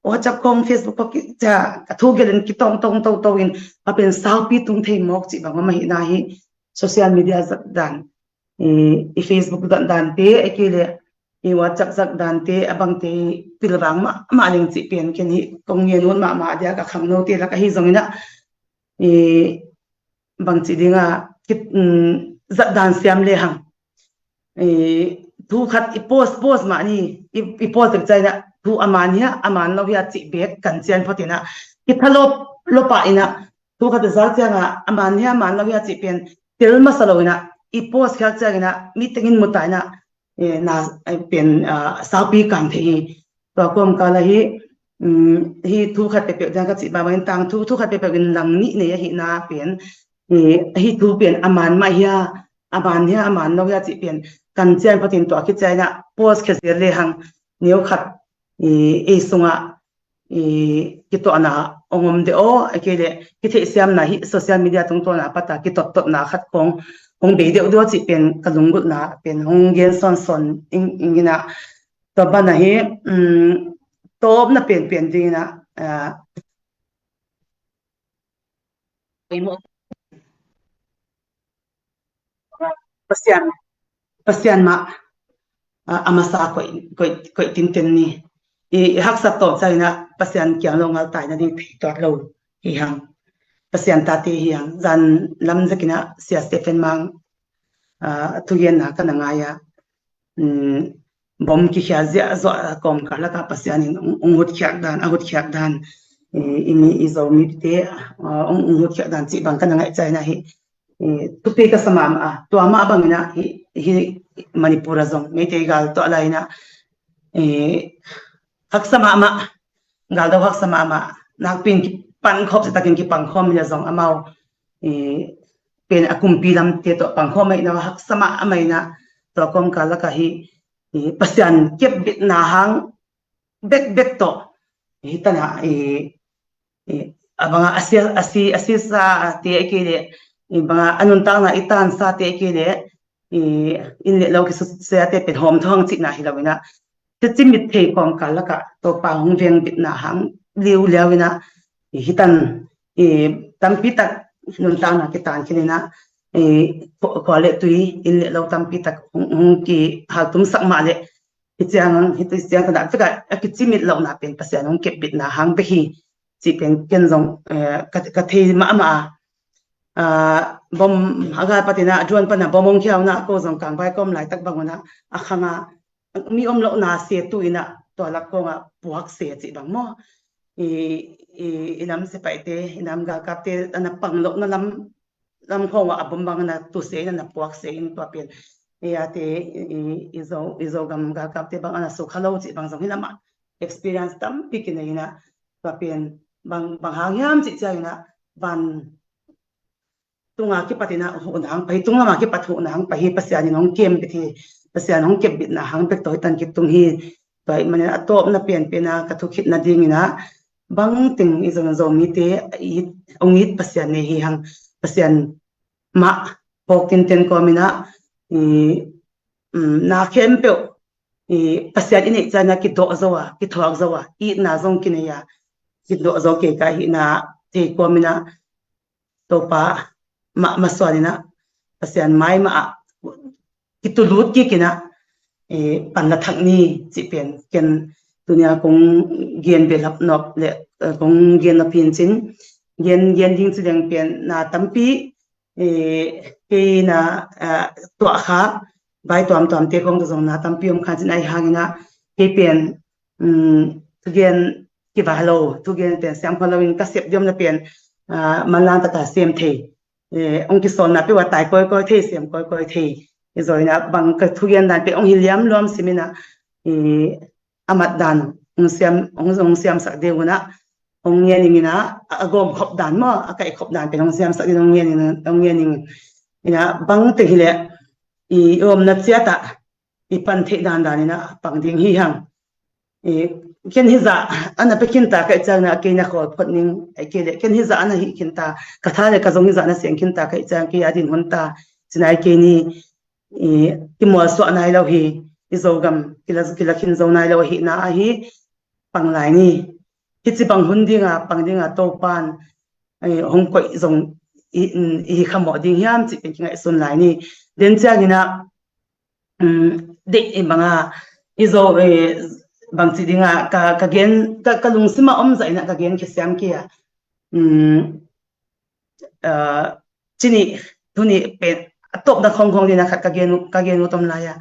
WhatsApp khong Facebook ko cha thu gelen ki tong tong to to in apen sau pi tung thei mok chi bang ma hi na hi social media zat dan Facebook dan te ekele WhatsApp zat dan te abang te pilrang ma ling chi pen ken hi kong nge non ma dia ka khang no te la ka hi zongina bang chi dinga kit zat dan siam le hang thu khat i post ma ni i post ek chaina thu aman ya aman no ya chi bek kan chen photina ki thalop lopa ina thu khat za changa aman ya man no ya chi pen tel masaloina i post khak changina mi tengin mutaina na pen sapi kan the to kom kala hi thu khat pe pe jang ka chi ba ban tang thu khat pe pe in lang ni ne hi na pen hi thu pen aman ma ya aman no ya chi pen kan chen phatin to ki chaina post khe zer le hang neu khat sunga ki to na ongom de o akele ki the siam na hi social media tung to na pata ki tot na khat kong be de do chi pen kalungut na pen hong gen son ingina to bana hi top na pen ding na pasian ma amasa koi tin ten ni hak sa to chaina pasian kyang lo ngal tai na ding thei to lo hi hang pasian ta te hi hang zan lam zakina sia Stephen mang thu yen na kana nga ya bom ki khya zia zo kom ka la ka pasian in ungut khyak dan imi izo mi te ungut khyak dan chi bang kana ngai chaina hi tu pe ka samam to ama bangina hi Manipur zong me te gal to alaina hak sama ma gal do hak sama ma nak pin ki pan khop se takin ki pang khom ya zong amau pen akum pilam te to pang khom mai na hak sama mai na to kom kala ka hi pasian kep bit na hang bek to hi tana abanga asi sa te ekele banga anun ta na itan sa te ekele in le lo ki se te pen hom thong chi na hi lawina te chimit thei kom kala ka to pa hong veng bit na hang liu lawina hitan tampi tak nun ta na ki tan kinina khole tui in le lo tampi tak hong ki hal tum sak ma le hitu siang ka da fika ki chimit lo na pen pasian hong kep bit na hang be hi chi pen ken zong ka thei ma bom aga patina drone pana bomong khiaw na ko zong kang bai kom lai tak bangona akhanga mi om lo na se tu ina to la ko nga puak se chi bang mo inam se paite inam ga kapte ana panglo na lam khonga abom bang na tu se na puak se in to pen ya te izo gam ga kapte bang ana su khalo chi bang zong hinama experience tam pikina ina to pen bang hangyam chi cha ina ban tunga ki patina unang pai tunga ma ki pathu nang pai pasian nong kem pe thi pasian nong kem bit na hang pek to tan ki tung hi pai mane atop na pen pena ka thu khit na ding ina bang ting i zong zong mi te ongit pasian ne hi hang pasian ma pokin ten ko mina na kem pe pasian ini chana ki do zawa ki thok zawa I na zong ki ne ya ki do zo ke ka hi na te ko mina to pa maswani na pasian mai ma kitulut ki kina pan la thak ni chi pen ken dunia kong gen be lap nop le kong gen na pin chin gen ding chu deng pen na tampi ke na to kha bai tom te kong zong na tampi om khan chin ai hangina ke pen gen ki ba lo tu gen pen sam following ka sep jom na pen man lang ta ka sem the ông ki son na pe wa tai koi thei sem koi thei rồi na bang cái thu gen dan pe ông hiliam lom simina amat dan ông siam sak de guna ông nghe ni na agom khop dan mo akai khop dan pe ông siam sak de ông nghe ni ina bang te hile na chiata pan the dan dan na pang ding hi hang ken hiza ana pekin ta kai chang na ke na khol phot ning ke le ken hiza ana hi kin ta ka tha le ka zong hiza na siang kin ta kai chang ke adin hon ta chinai ke ni ki mo so nai lo hi izogam kila kin zo nai lo hi na hi pang lai ni hi chi pang hun dinga to pan hong koi zong i khamo ding hiam chi pe kinga sun lai ni den chang ina de manga izo bang chi dinga ka gen ka lung sima om zai na ka gen ki siam kia chini thuni pe top da khong dina khat ka gen utom la ya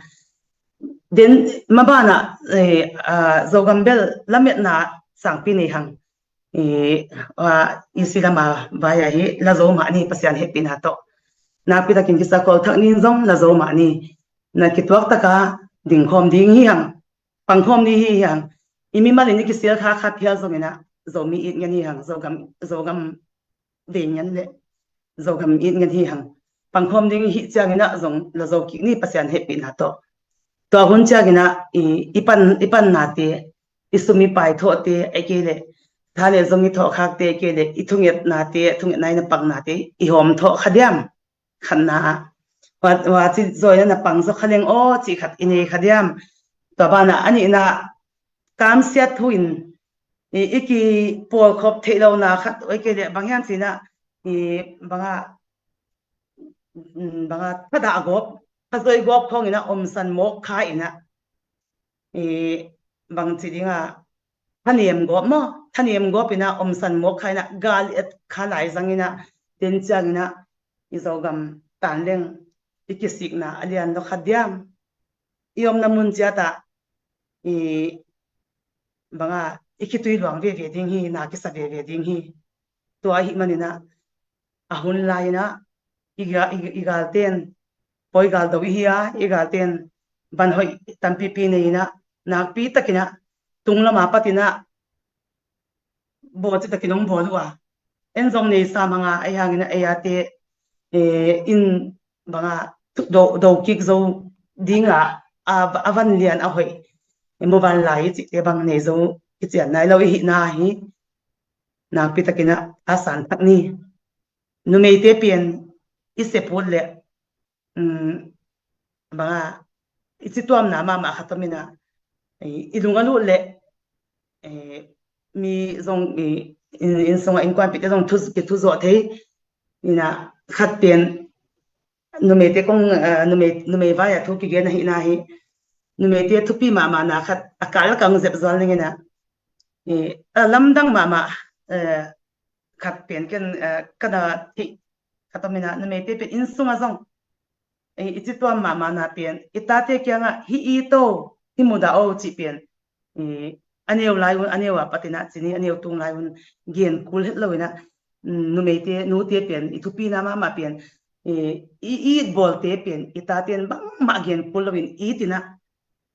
den mabana zogambel lamet na sangpi ni hang isilama vaya hi la zo ma ni pasian he pin ha to na pi takin ki sa kol thak nin zong la zo ma ni na ki tuak taka ding khom ding hi hang pang khom ni hi hang imi ma ni ki sel kha phial zong ina zo mi it ngani hang zogam de nyan le zogam it ngan hi hang pang khom ding hi chang ina zong la zo ki ni pasian he pin ha to hun chang ina ipan na te isumi pai tho te ekele thale zongi tho khak te ekele ithunget na te thunget nai na pang na te I hom tho khadiam khanna wa chi zoi na pang zo khaleng o chi khat ine khadiam to bana ani na kam sia thuin iki pol khop thelo na khat ekele bangyan sina banga phada gop phazoi gop khong ina san mok kha ina bang chi dinga thaniem gop mo thaniem gop ina san mok kha ina gal et kha lai zangina ten changina izogam tanleng ikisik na alian do khadiam iom namun chata banga ikitui lwang ve ding hi na ki sa ve ding hi to hi manina ahun laina igal ten poi gal do hiya igal ten ban hoi tampi pi nei na nak pi takina tungla ma patina bo chi takinong bo luwa en zong nei sa manga ai hangina ayate in banga do kik zo dinga avan lian a hoi mobile lai chi te bang nei zo ki chian nai lo hi na hi nak pi takina asan thakni numei te pian ise pol le banga ichituam na ma khatamina ilungalu le mi zong in songa in kwan pite zong thu zo thei ina khat pen numei te kong numei va ya thu ki ge na hi numei te thu pi ma na khat akal kang zep zol ni na lamdang ma khat pen ken kada thi khatamina numei te pe in sunga zong ichituam ma na pen itate kyanga hi I to himuda o chi pen aneu lai aneu patina chini aneu tung lai gen kul het loina numei te nu te pen ithupi na ma pen I bol te pen itaten bang ma gen kul lovin tina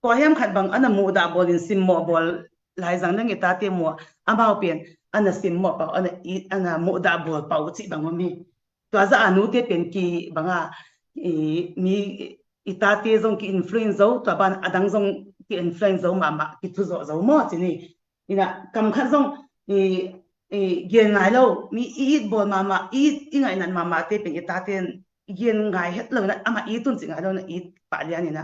ko hem khat bang ana mu da bolin sim mo bol lai jang nang itate mo amao pen ana sim mo pa ana mu da bol pa chi bang mi to za anu te pen ki banga mi itate zong ki influence zo to ban adang zong ki influence zo ma ki thu zo mo chini ina kam khan zong gen ngai lo mi bol ma ngai nan ma te pe itaten gen ngai het lo na ama tun chi ngai lo na pa lian ina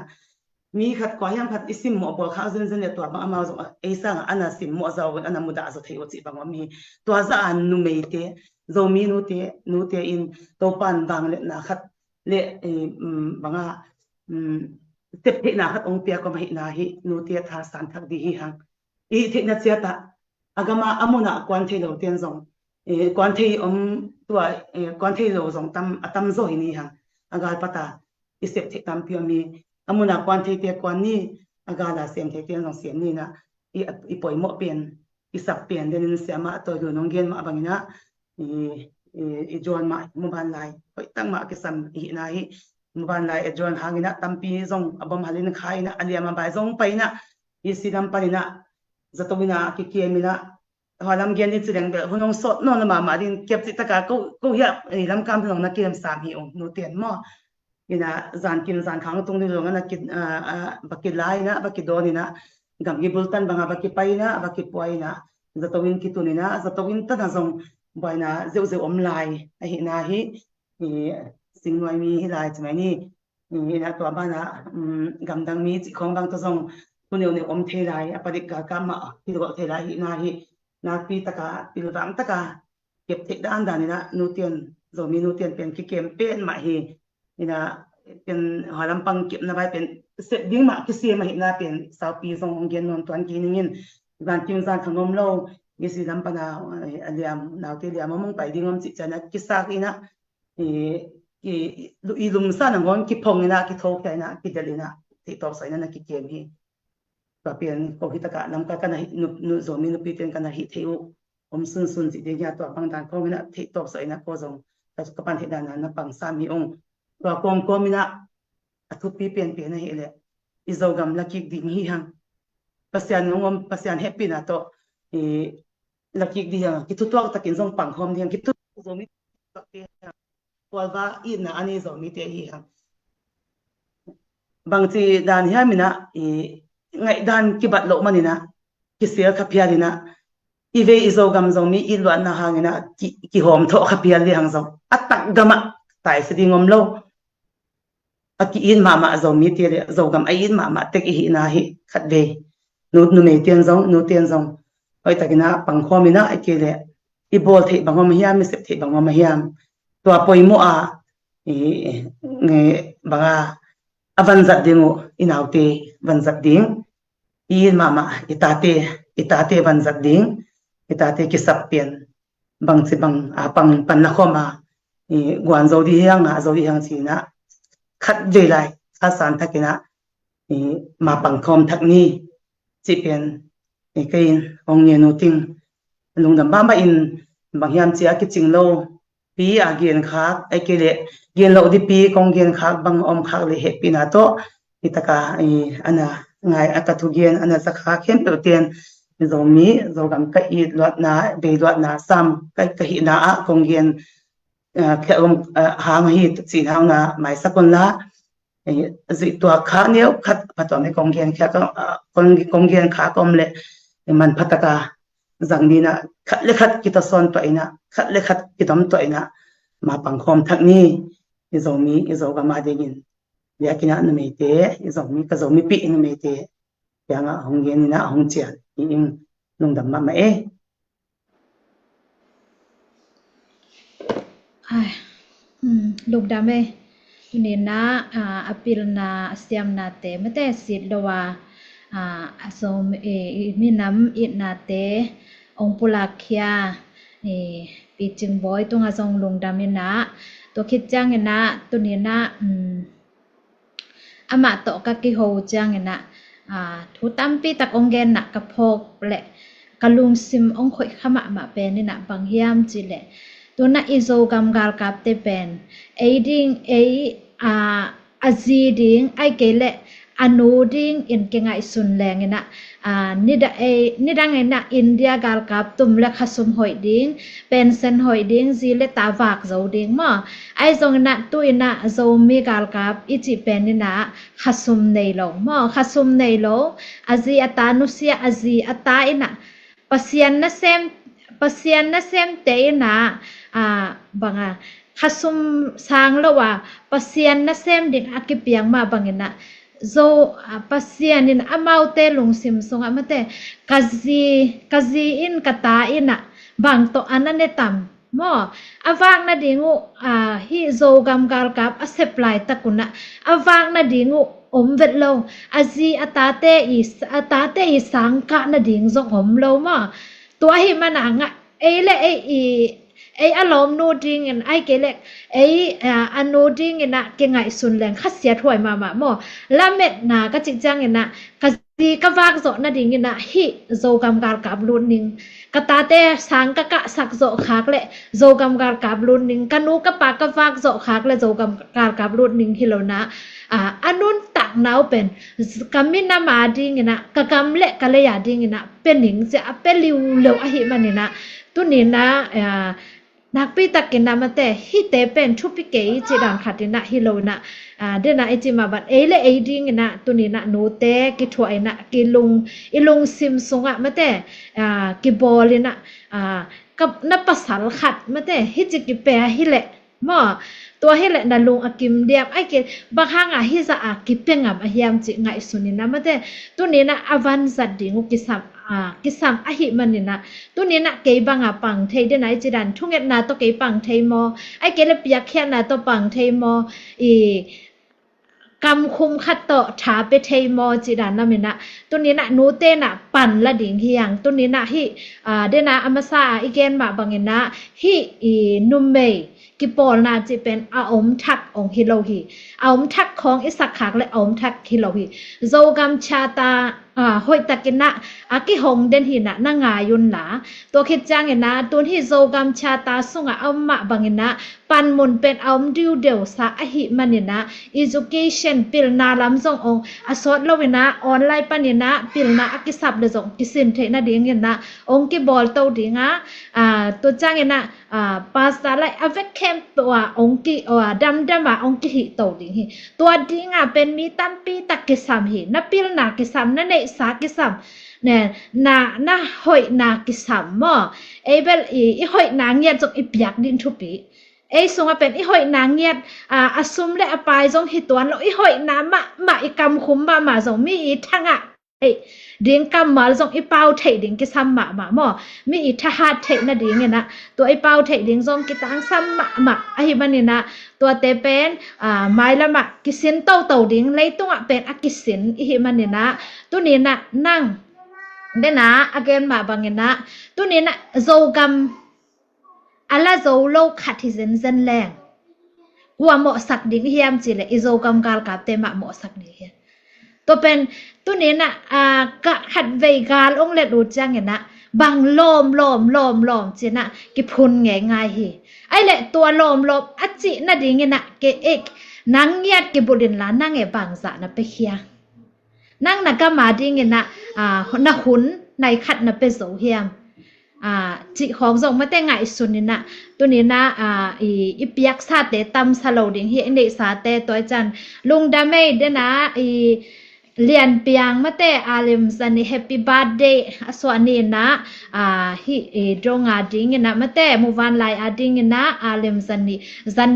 mi khat ko yam khat isim mo bol kha zen le to ba ama zo eisa ana sim mo zo ana muda zo thei o chi bang mi to za an nu mei te zo mi nu te in to pan bang le na khat le banga tep the na khat ong pia ko mai na hi nu te tha san thak di hi hang the na chiata agama amuna kwan thei lo ten zong kwan thei tua kwan thei lo zong atam zo hi ni hang agal pata isep the tam pio mi amuna kwan thei te kwan ni agala sem the ten zong sem ni na I poi mo pen isap pen den sema to do nong gen ma bangina I jon ma mo ban lai hoi tang ma ke sam hi na hi ban lai adjon hangina tampi zong abom halin khaina aliama bai zong paina isidam panina zatowina ki kemina halam gen ni chireng be hunong sot no na ma din kep chi taka ko ya lam kam thong na kem sam hi ong no ten mo ina zan kim zan khang tung ni longa na ki baki lai na baki donina gam gi bultan banga baki paina baki poina zatowin ki tunina zatowin ta na zong baina zeu zeu om lai a hi na hi singwai mi hi lai chmai ni ina to bana gam dang mi chi khong bang to zong kuneu ne om the lai apadik ka kama hi ro the lai hi na hi na pi taka pilram taka kep thik dan danina nutian zomi nutian pen ki campaign ma hi ina pen halam pang kip na bai pen set ding ma ki se ma hi na pen sau pi zong ong gen non tuan ki ningin ban kim zan khangom lo gisi lam pana aliam nauti liam mong pai dingom chi chana ki sak ina i lum sa na ngon ki phong ina ki thok ina ki delina ti top sa ina na ki kem hi papian ko hitaka nam ka kana nu zomi nu piten kana hi theu sun sun ji de ya to bang dan ko mina thi top sa ina ko zong ta ka pan he dana na pang sam hi ong to kom ko mina athu pi pen pen hi le i zogam la ki ding hi hang pasian ngom pasian happy na to laki di hang ki tu to takin zong pang khom diang ki tu zomi te walwa i na ani zomi te hi hang bang chi dan hi mina ngai dan ki bat lo manina ki sel khapialina ive izogam zomi ilwa na hangina ki hom tho khapial li hang zong atak gama tai sidi ngom lo aki in mama zomi te zogam ai in mama tek hi na hi khatve nu me tian zong hoi takina pangkhomina akele i bol the bangom hiam mi sep the bangom hiam to poimo a nge banga avan zat dingu inaute van zat ding in mama itate van zat ding itate ki sappian bang si bang apang pan na khoma gwan zo di hang china khat je lai sa san thakina ma pang khom thakni chi pen kein ong ye no ting lungdam ba in bang hiam chia ki chinglo pi a gen kha akele gen lo di pi kong gen kha bang om kha le he pi na to itaka ana ngai akathu gen ana sakha khem pe ten zomi zogam ka i lot na be lot na sam ka hi na a kong gen khlom hang hi chi hang na mai sakon la zi to kha neu khat patom ne kong gen kha kong gen kha kom le man phataka zangnina khat le khat ki to son to ina khat le khat ki dom to ina ma pangkhom thakni izoga ma degin yakina na mete izomi ka zomi pi na mete yang honggen na hongchian in lungdam ma e ai lungdam e ni na apil na siam na te mate sit lowa asom mi nam it na te ong pulakhia pi ching boy tunga zong lungdam ina to khit chang ina tu ni na ama to ka ki ho chang ina thu tampi tak ongen na ka phok le kalung sim ong khoi khama ma pe ni na bang hiam chi le to na izo gam gal kap te pen aiding azi ding ai ke le anu ding in ke ngai sun leng ina nidang ina india gal kap tum le khasum hoi ding pension hoi ding zi le ta wak zo ding ma ai zong na tu ina zo mi gal kap ichi pen ina khasum nei lo ma khasum nei lo azi ata nu sia azi ata ina pasian na sem te ina banga khasum sang lo wa pasian na sem ding akipiang ma bangina zo pasian in amaute lungsim songa mate kazi in kata ina bang to anane tam mo awak na dingu hi zo gam gal kap a supply takuna awak na dingu vet lo azi atate i sangka na ding zong om lo ma to hi mana nga ele ai alom no ding and ai kele ai ano ding ina ke ngai sun leng khasia thoi ma mo lamet na ka chijang ina si ka vak zo na ding ina hi zo gam gar kap lun ning kata te sang ka sak zo khak le zo gam gar kap lun ning kanu ka pa ka vak zo khak le zo gam gar kap lun ning hilona anun tak nau pen kamin na ma ding ina ka kam le ka le ya ding ina pen ning se a pe liu lo a hi manina tu ni na nak pi takin na mate hi te pen thu pi ke chi dan khatina hi lo na de na e chi ma ban e le e ding na tu ni na no te ki thu ai na ki ilung sim sunga mate ki bol na kap na pasal khat mate hi chi ki pe hi le moตัวให้แหละนะลุงอากิมเดียบไอ้เกบางครั้งฮิจะอากิเป็งอ่ะฮิมจิง่ายสุนินะมาแต่ตัวนี้นะอวันสัดดิ่งกิสัมอหิมันนี่นะตัวนี้นะเกบังอ่ะปังเทเดนไหนจิดันทุ่งเอ็ดนาตัวเกปังเทมอไอ้เกลเปียกแค่นาตัวปังเทมอกำคุมขัดต่อถาไปเทมอจิดานนะมินะตัวนี้นะนูเตนะปั่นละดิ่งเฮียงตัวนี้นะฮิเดนะอมซาอีเกนมาบางเงินนะฮินุมเมกิปอลนาจะเป็นอาอมทักองฮิโลฮีอาอมทักของอิสักขักและอาอมทักฮิโลฮีโจกัมชาตาหอยตะกินนะอากิหงเดนหินะนางายุนหลาตัวคิดจังเงินนะตัวที่โจกัมชาตาสุงอาอมมะบางเงินนะปันมุนเป็นอาอมดิวเดียวสาอหิมันเนี่ยนะ education ปิลนาลำจงองอสอดโลวินะออนไลน์ปันเนี่ยนะปิลนาอากิสับเดจงกิสินเทนะเดียงเงินนะองกิบอลโตดิงะตัวจังเงินนะภาษาไลอเวกเข้มตัวองกิดำมาองกิหิโตดิงหิตัวดิงะเป็นมีตัมปีตักกิสัมหินับปิลนากิสัมนั่นเองสากิสัมเนี่ยนาหอยนากิสัมมอเอเบลอีหอยนางเงียจงอีเปียกดินทุปีเอ้สงเป็นอีหอยนางเงียดอสุมและอปายจงหิตวนแล้วอีหอยน้ำมาอีกำคุมมาจงมีอีทั้งอ่ะเอ้เดียงกำมาจงอีเป้าเทเดียงกิสัมมาหม้อมีอีทหารเทนะเดียงเนี่ยนะตัวอีเป้าเทเดียงจงกิตังสัมมาไอ้บันเนี่ยนะตัวเตเป็นไม้ละมากิสินเต่าเดียงเลยตัวเป็นอกิสินอีมันเนี่ยนะตัวนี้นะนั่งเดนะอาเกนมาบางเนี่ยนะตัวนี้นะโจกัมalla zo lo khati zen zen leng wa mo sak ding hiam chi le izo kam kal ka te ma mo sak ni hian to pen tu ne na ka khat vei gal ong le du chang na bang lom chi na ki phun nge ngai hi ai le tua lom a chi na ding na ke ek nang yat ki budin la nang e bang za na pe khia nang na ka ma ding na na hun nai khat na pe zo hiamจิของส่งมาแต่ไงสุนินะตัวนี้นะอีเปียกซาเตตำสโลดิงเฮเนซาเตตัวจันลุงดาเมเดนะเรียนเปียงมาแต่อาลิมซันนี่แฮปปี้บาร์เดย์สวัสดีนะฮิดงอาดิงนะมาแต่มูวันไลอาดิงนะอาลิมซัน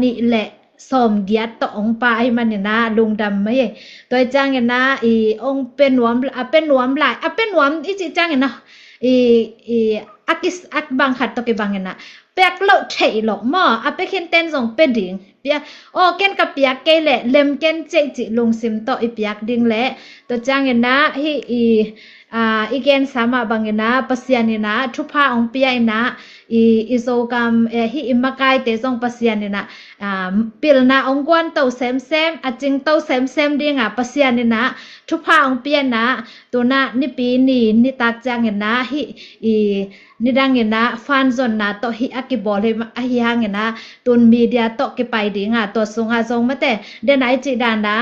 นี่แหละสมเกียรติต่อองปาให้มันเนี่ยนะลุงดำไม่ตัวจังเนี่ยนะองเป็นหวมเป็นหวมหลายเป็นหวมอีจิจังเนี่ยนะakis ak bang khat to ke bang na pek lo thei lo mo ape khen ten jong pe ding pia o ken ka pia ke le lem ken che chi lung sim to i piak ding le to chang na hi igen sama bang na pasian na thupa ong pia na izo kam hi imakai te jong pasian na pil na ong kwan to sem aching to sem ding pasian na thupa ong pia na to na ni pi ni tak chang na hi ni dang na fan zon na to hi akibol hi hang na tun media to ke pai ding to sunga jong mate de nai chi dan na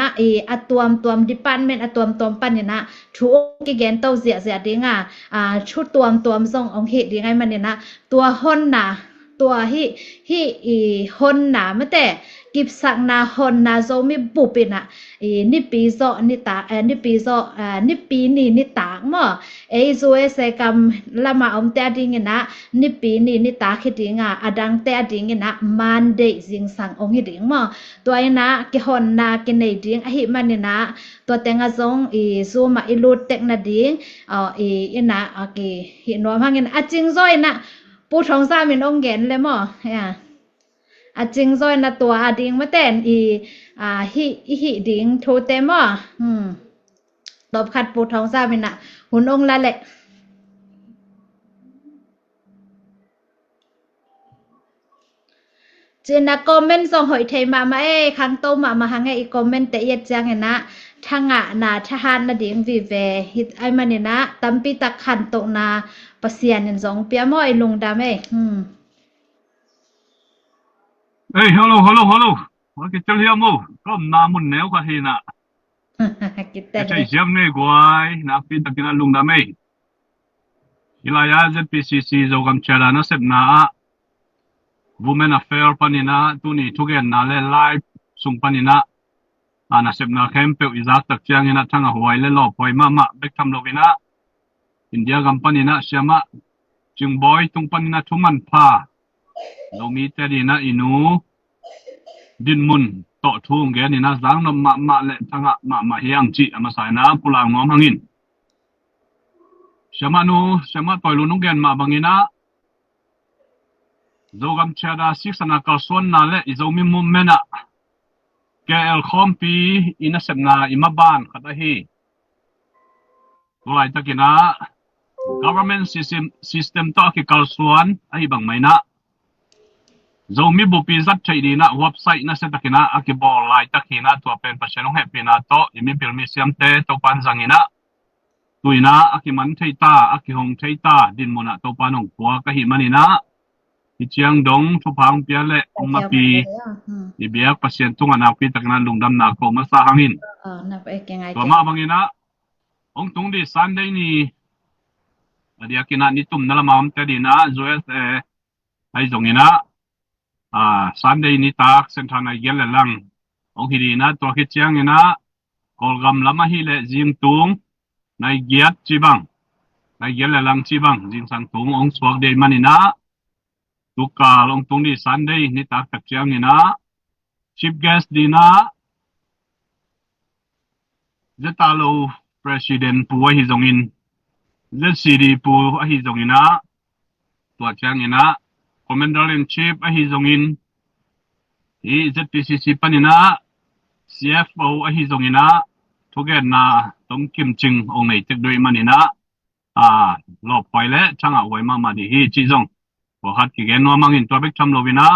atuam department atuam pan na thu ke gen to zia ding chu tuam jong ong hi ding ai man naตัวฮอนนะตัวฮิฮอนนะมะแต่กิบสักนาฮอนนะโซมีปุปินะนี่ปีโซนี่ตานี่ปีโซนี่ปีนี่ตากมอโซเสกัมละมาอมแต่ดิงนะนี่ปีนี่ตาคิดดิงอดังแต่ดิงนะมันเดจิงสังองฮิดิงมอตัวนะกิฮอนนะกินในดิงหิมันนี่นะตัวแต่งซงโซมาลูดเทคนาดิงนะหินวมหังจิงซอยนะปูทองซามินองเกนเลยมั้งจิงซอยนะตัวดิงมาแต่นฮิดิงโทเตมั้งตบขัดปูทองซามินหุ่นองละแหละเจนะคอมเมนต์ส่งหอยไทยมาเอ้คังโตมาหังไอ้คอมเมนต์แต่ยัดจังนะ ทางะนาทหารนาดิงวิเวฮิตไอมันเนี่ยนะตัมปิตะขันตกนาปะเสียนยันสองเปียมอยลงดาเมHey, hello. Waki chal hiya mo. Kom namun neo ka hina. กิตเต้น Kachay siyam ne guay. Nakpi takina lungdamay. Ilaya ZPCC zogam chara na sep na Women Affair panina. Tuni tugen na le live sung panina. Na sep na kempe izak tak siyang ina tanga huway le lo. Huway mama. Bektam lovina. India gam panina siyama. Jing boy tung panina tuman pa. Lomi tedi na inu. Din mun to thung ge ni na zang no ma le thanga ma hiang chi ama sai na pulang ngom hangin shama toilu nu gen ma bangina zogam chada siksana ka son na le izomi mum mena KL khompi ina semna imaban khata hi tulai takina government system to ki kalsuan ai bang maina zomi bupi zat chaidi na website na setakina akibol lai takina to pen pasenong happy na to imi pilmi siam te to panzangina tuina akiman theita akihong theita din mona to panong kwa kahi manina ichiang dong thupang piale mapi ibiak pasien tunga na pi takna lungdam na ko masa hangin นับเอกยังไง to ma bangina ong tung di sunday ni adiakina ni tum nalamam te dina zoes ai zongina Sunday ni tak sentana yel lang ong hidi na to ki chiang ina kolgam lama hi le jing tung nai giat chibang nai yel lang chibang jing sang tung ong swak de manina tuka long tung ni Sunday ni tak tak chiang ina chief guest dina zetalo president pu hi zongin ZCD pu hi zongina to chiang ina Commander-in-Chief ahi zongin ZPCC panina CFO ahi zongina tugen na tong kim ching ong nei tek doi manina lo paile changa wai mama di hi chi zong ko hat ki gen no mangin to bek tham lovina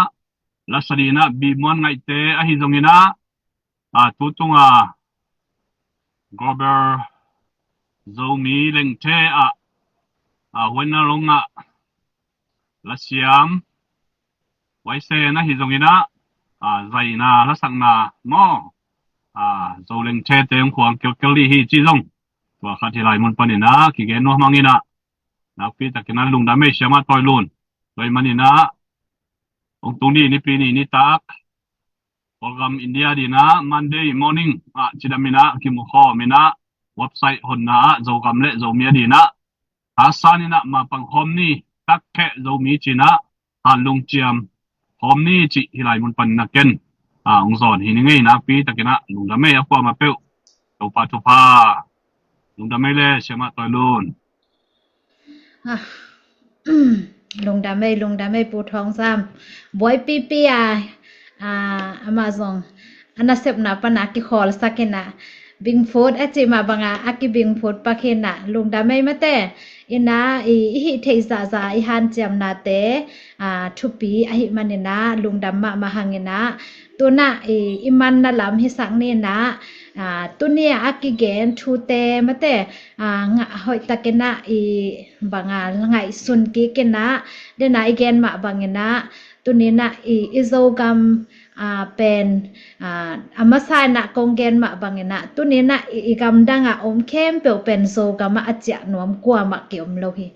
lasarina bi mon ngai te ahi zongina tutunga gober zomi leng the wenna longa la siam wai se na hi zongina zai na la sang na mo zo leng che te khwang kel li hi chi zong to kha thi lai mun panina ki ge no mangina na pi takina lungda me siama toy lun loi manina ong tung ni pi ni tak program India dina Monday morning chidamina ki mu kho mina website honna zo kam le zo mia dina asanina ma pang khom ni tak khe zo mi china lung chiam khom ni chi hilai mun pan na ken ong zon hi ni ngei na pi takina lungda me akwa ma pe to pa lungda me le siama toy lun ลงดาไม่ปูทองซ้ำบอยปีอามาซองอันนั้นเสพนาปนากิคอลสักเนะบิงโฟดจิมาบังอากิบิงโฟดปะเคนนะลงดาไม่มาแต่อินะอิเทซาอิฮันเจียมนาเตทุปีอิมันเนะลงดามมาหังเนะตัวน่ะอิมันน่ะลำให้สังเนี่ยนะตัวเนี้ยอากิเกนทูเตมาแต่งะหอยตะเกนะบางไงสุนกิเกนะเดนะอีเกนมาบางนะตัวนี้นะอิโซกัมเป็นมาสายนะกงเกนมาบางนะตัวนี้นะอีกำดังอมเข้มเปลวเป็นโซกัมมาอาจจะนวมกว่ามาเกี่ยวมโลหิ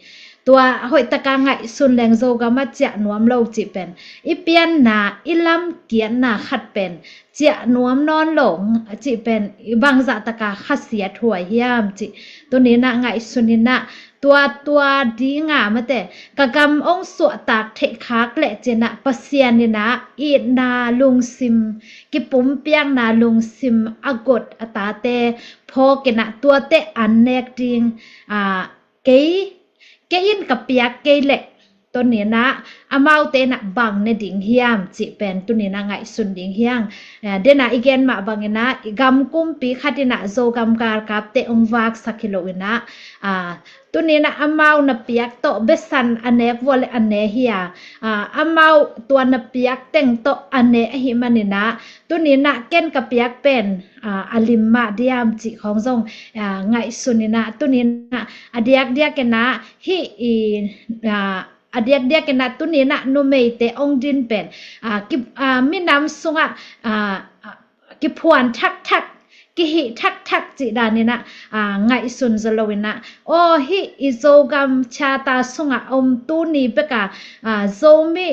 ตัวหอยตะกางไงสุนแรงโซกัมมาจะนวมโลจิเป็นอีเปียนนาอีลำเกียนนาขัดเป็นเจะนวมนอนหลงจิเป็นบางจะตะกาขัดเสียถวยยามจิตัวนี้นะไงสุนินะตัวดีงามาแต่กะกำองสวตากเทคากและเจนะปะเซียนนี่นะอีนาลุงซิมกิปุ่มเปียงนาลุงซิมอากดอตาเตพอเกนะตัวเตอันเนกดิงเกยินกับเปียกเกเละ ต้นนี้นะอามาเตนะบังในดิ่งเฮียมจิเป็นตุนี้นะไงสุนดิ่งเฮียงเดนะอีกเกนมาบังนะกำกุมปีขัดนะโจกำการกับเตองวักสักกิโลนะตุนี้นะอามานะเปียกโตเบสันอันเนกวอลอันเนเฮียอามาตัวนะเปียกเต็งโตอันเนหิมันนี่นะตุนี้นะเกนกับเปียกเป็นอาลิมมาเดียมจิของทรงไงสุนี่นะตุนี้นะอเดียกกันนะฮิadia kena tu ni nak numei te ong din pen ki mi nam sunga ki phuan thak ki hi thak chi da ni na ngai sun zalowina o hi izogam chata sunga om tu ni beka zomi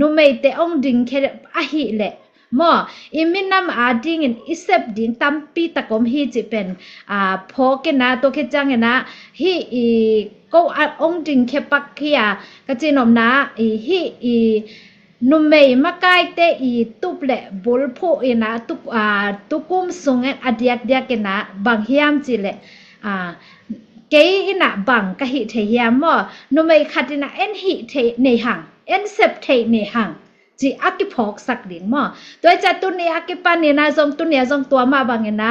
numei te ong ding khe a hi le mo iminam ading in isep ding tampi takom hi chi pen phokena to khe changena hi ko ong ding khe pakkia ka chinom na hi numei makai te tuple bulpho ina tukum sungen adiak kena banghiam chi le ke ina bang ka hi the hiam mo numei khatina en hi the nei hang en sep the nei hangจีอากิพอกสักดิ่งมั้งตัวจัตุเนียอากิปันเนี่ยนะจงตุเนียจงตัวมาบางนะ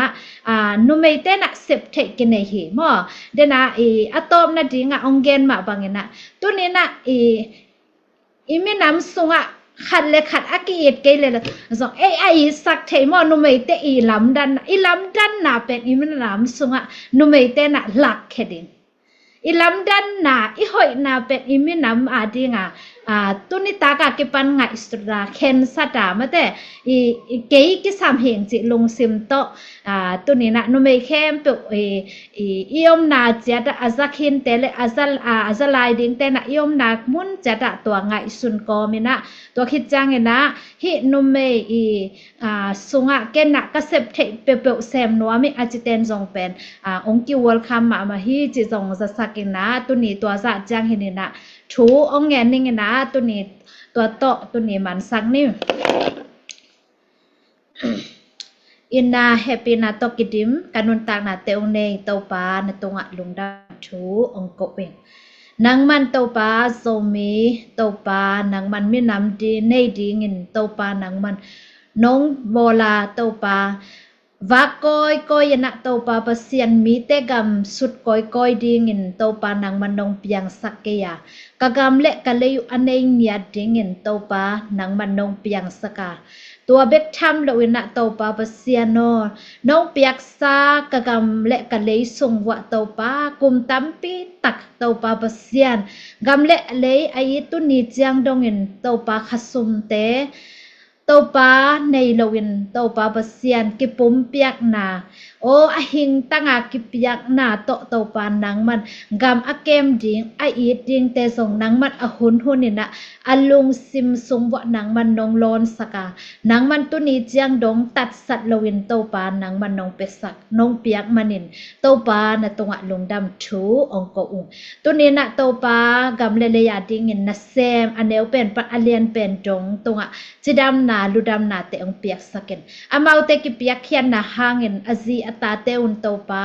นุ่มไม่เต้นะเสพเทกินในหีมั้งเดนะอะตอมนะดิ่งองเกนมาบางนะตัวนี้นะไม่น้ำสุงขัดเลยขัดอากิเอ็ดเกเลยจงสักเทมั้งนุ่มไม่เตลำดันน่ะเป็นไม่น้ำสุงนุ่มไม่เต้นะหลักแค่ดิ่งลำดันน่ะหอยน่ะเป็นไม่น้ำดิ่งตุนิตากากิปันไงสุดาเคนสัตามะแต่เกยกิสามเหงจิลงซิมโตตุนินะนุเมเข้มปุยอมนาเจดอาซักหินเตเลอาซัลายดิงเตนะยอมนามุนเจดตัวไงสุนกอมินะตัวคิดจังเงนะฮินุเมสุงะเกนะกเสพเทเปเปเซมนัวมิอาจิเตนจงเป็นองกิวอลคัมมาฮิจิจงจะสักนะตุนิตัวจะจังเห็นนะชูองแงนิ่งนะตัวนี้ตัวโตตัวนี้มันสักนี่อินนาแฮปปี้นาตกิดิมการนุนตากนาเตองเนยเตาปาในตรงอัดลงดาชูองกเป็นนางมันเตาปาโซมีเตาปานางมันไม่นำดีเนยดีเงินเตาปานางมันน้องโบลาเตาปาวากอยนะเตาปาเปเซียนมีเตกำสุดกอยดีเงินเตาปานางมันนองเปียงสักเกียกะกำเละกะเลยอันเองยาดีเงินเตาปานางมันนองเปียงสักกาตัวเบ็ดทำเลวินะเตาปาเปเซียนน้องเปียกซากะกำเละกะเลยส่งวะเตาปากุมตัมปีตักเตาปาเปเซียนกำเละเลยไอตุนีเจียงดงเงินเตาปาขสุมเตเตาปาในลวินเตาปาเปเซียนกิปุ่มเปียกนาโออหิงตั้งอากิเปียกนาโตเตาปานังมันกำอาเกมดิงไออีดดิงเตส่งนังมันอหุนนี่นะอลุงซิมซุงวะนังมันนองลอนสกานังมันตุนีเจียงดงตัดสัตลวินเตาปานังมันนองเปสักนองเปียกมันินเตาปานะตรงอะลงดำชูองกอุงตุนีนะเตาปากำเลเลยาดิงเงินนะเซมอันเนวเป็นปะอเลียนเป็นดงตรงอะจิดำนาลุดำนาเตองเปียกสักเกนอามาเตกิเปียกเขียนนะหางเงินอจีตาเตอุนเตาปา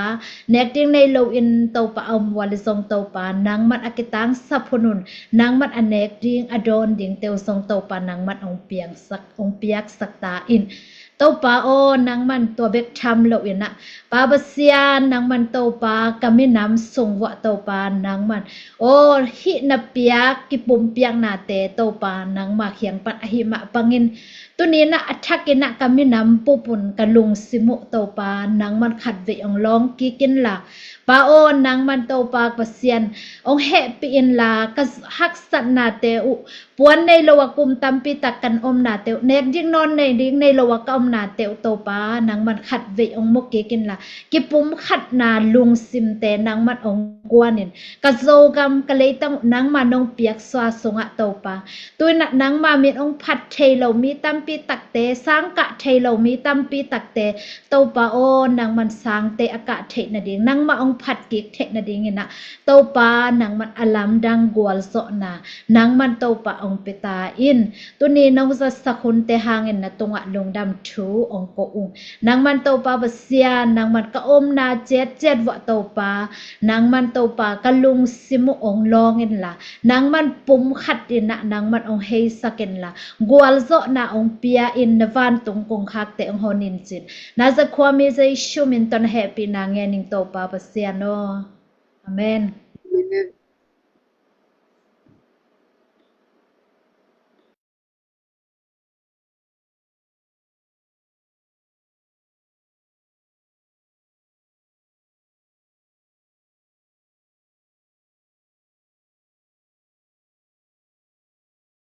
เนกดิ้งในโลอินเตาปาอมวาลิซงเตาปานางมันอากิตังสับพนุนนางมันอเนกดิ้งอดอนดิ้งเตวทรงเตาปานางมันองเปียกสักตาอินเตาปาโอนางมันตัวเบกทำโลอินนะปาบเซียนนางมันเตาปากำมิน้ำส่งวะเตาปานางมันโอหินเปียกกิปุ่มเปียกนาเตเตาปานางมาเขียงปัดอหิมะปังินตัวนี้นะอัฐกินะกำมิน้ำปุปุนกะลุงสิมุเตาปานางมันขัดเวองร้องกิกินละปาโอนางมันเตาปากเซียนองเฮปีอินลากะฮักสันนาเตอุปวนในโลวกุมตัมปิตักกันอมนาเตวเนกยิ่งนอนในดิ้งในโลวกอมนาเตวเตาปานางมันขัดเวองมุกกิกินละกิปุ่มขัดนาลุงซิมเตนางมันองกวนินกะโซกัมกะเลยตังนางมันองเปียกสวาสงะเตาปาตัวนางมามีองพัดเทโลมีตัมปิ ปีตักเตสังกะเทโลมีตัมปีตักเตโตปาโอนังมันสังเตอากะเทนะดิงนังมาองผัดกิกเทนะดิงนะโตปานังมันอลัมดังกวลโซนานังมันโตปาองเปตาอินตุนีนองจะสักคนเตหางนะตงะลงดำทูองโกอุงนังมันโตปาบเสียนังมันกะอมนาเจ็ดวะโตปานังมันโตปากะลุงซิมุองลองเงินละนังมันปุ่มขัดดินะนังมันองเฮสักเงินละกวลโซนาองเปียอินนวันตงกงคักเตองโฮนินจินนาจะความมีใจชูมินตอนแฮปปี้นางเงินิงโตปาบเสียโนอาเมน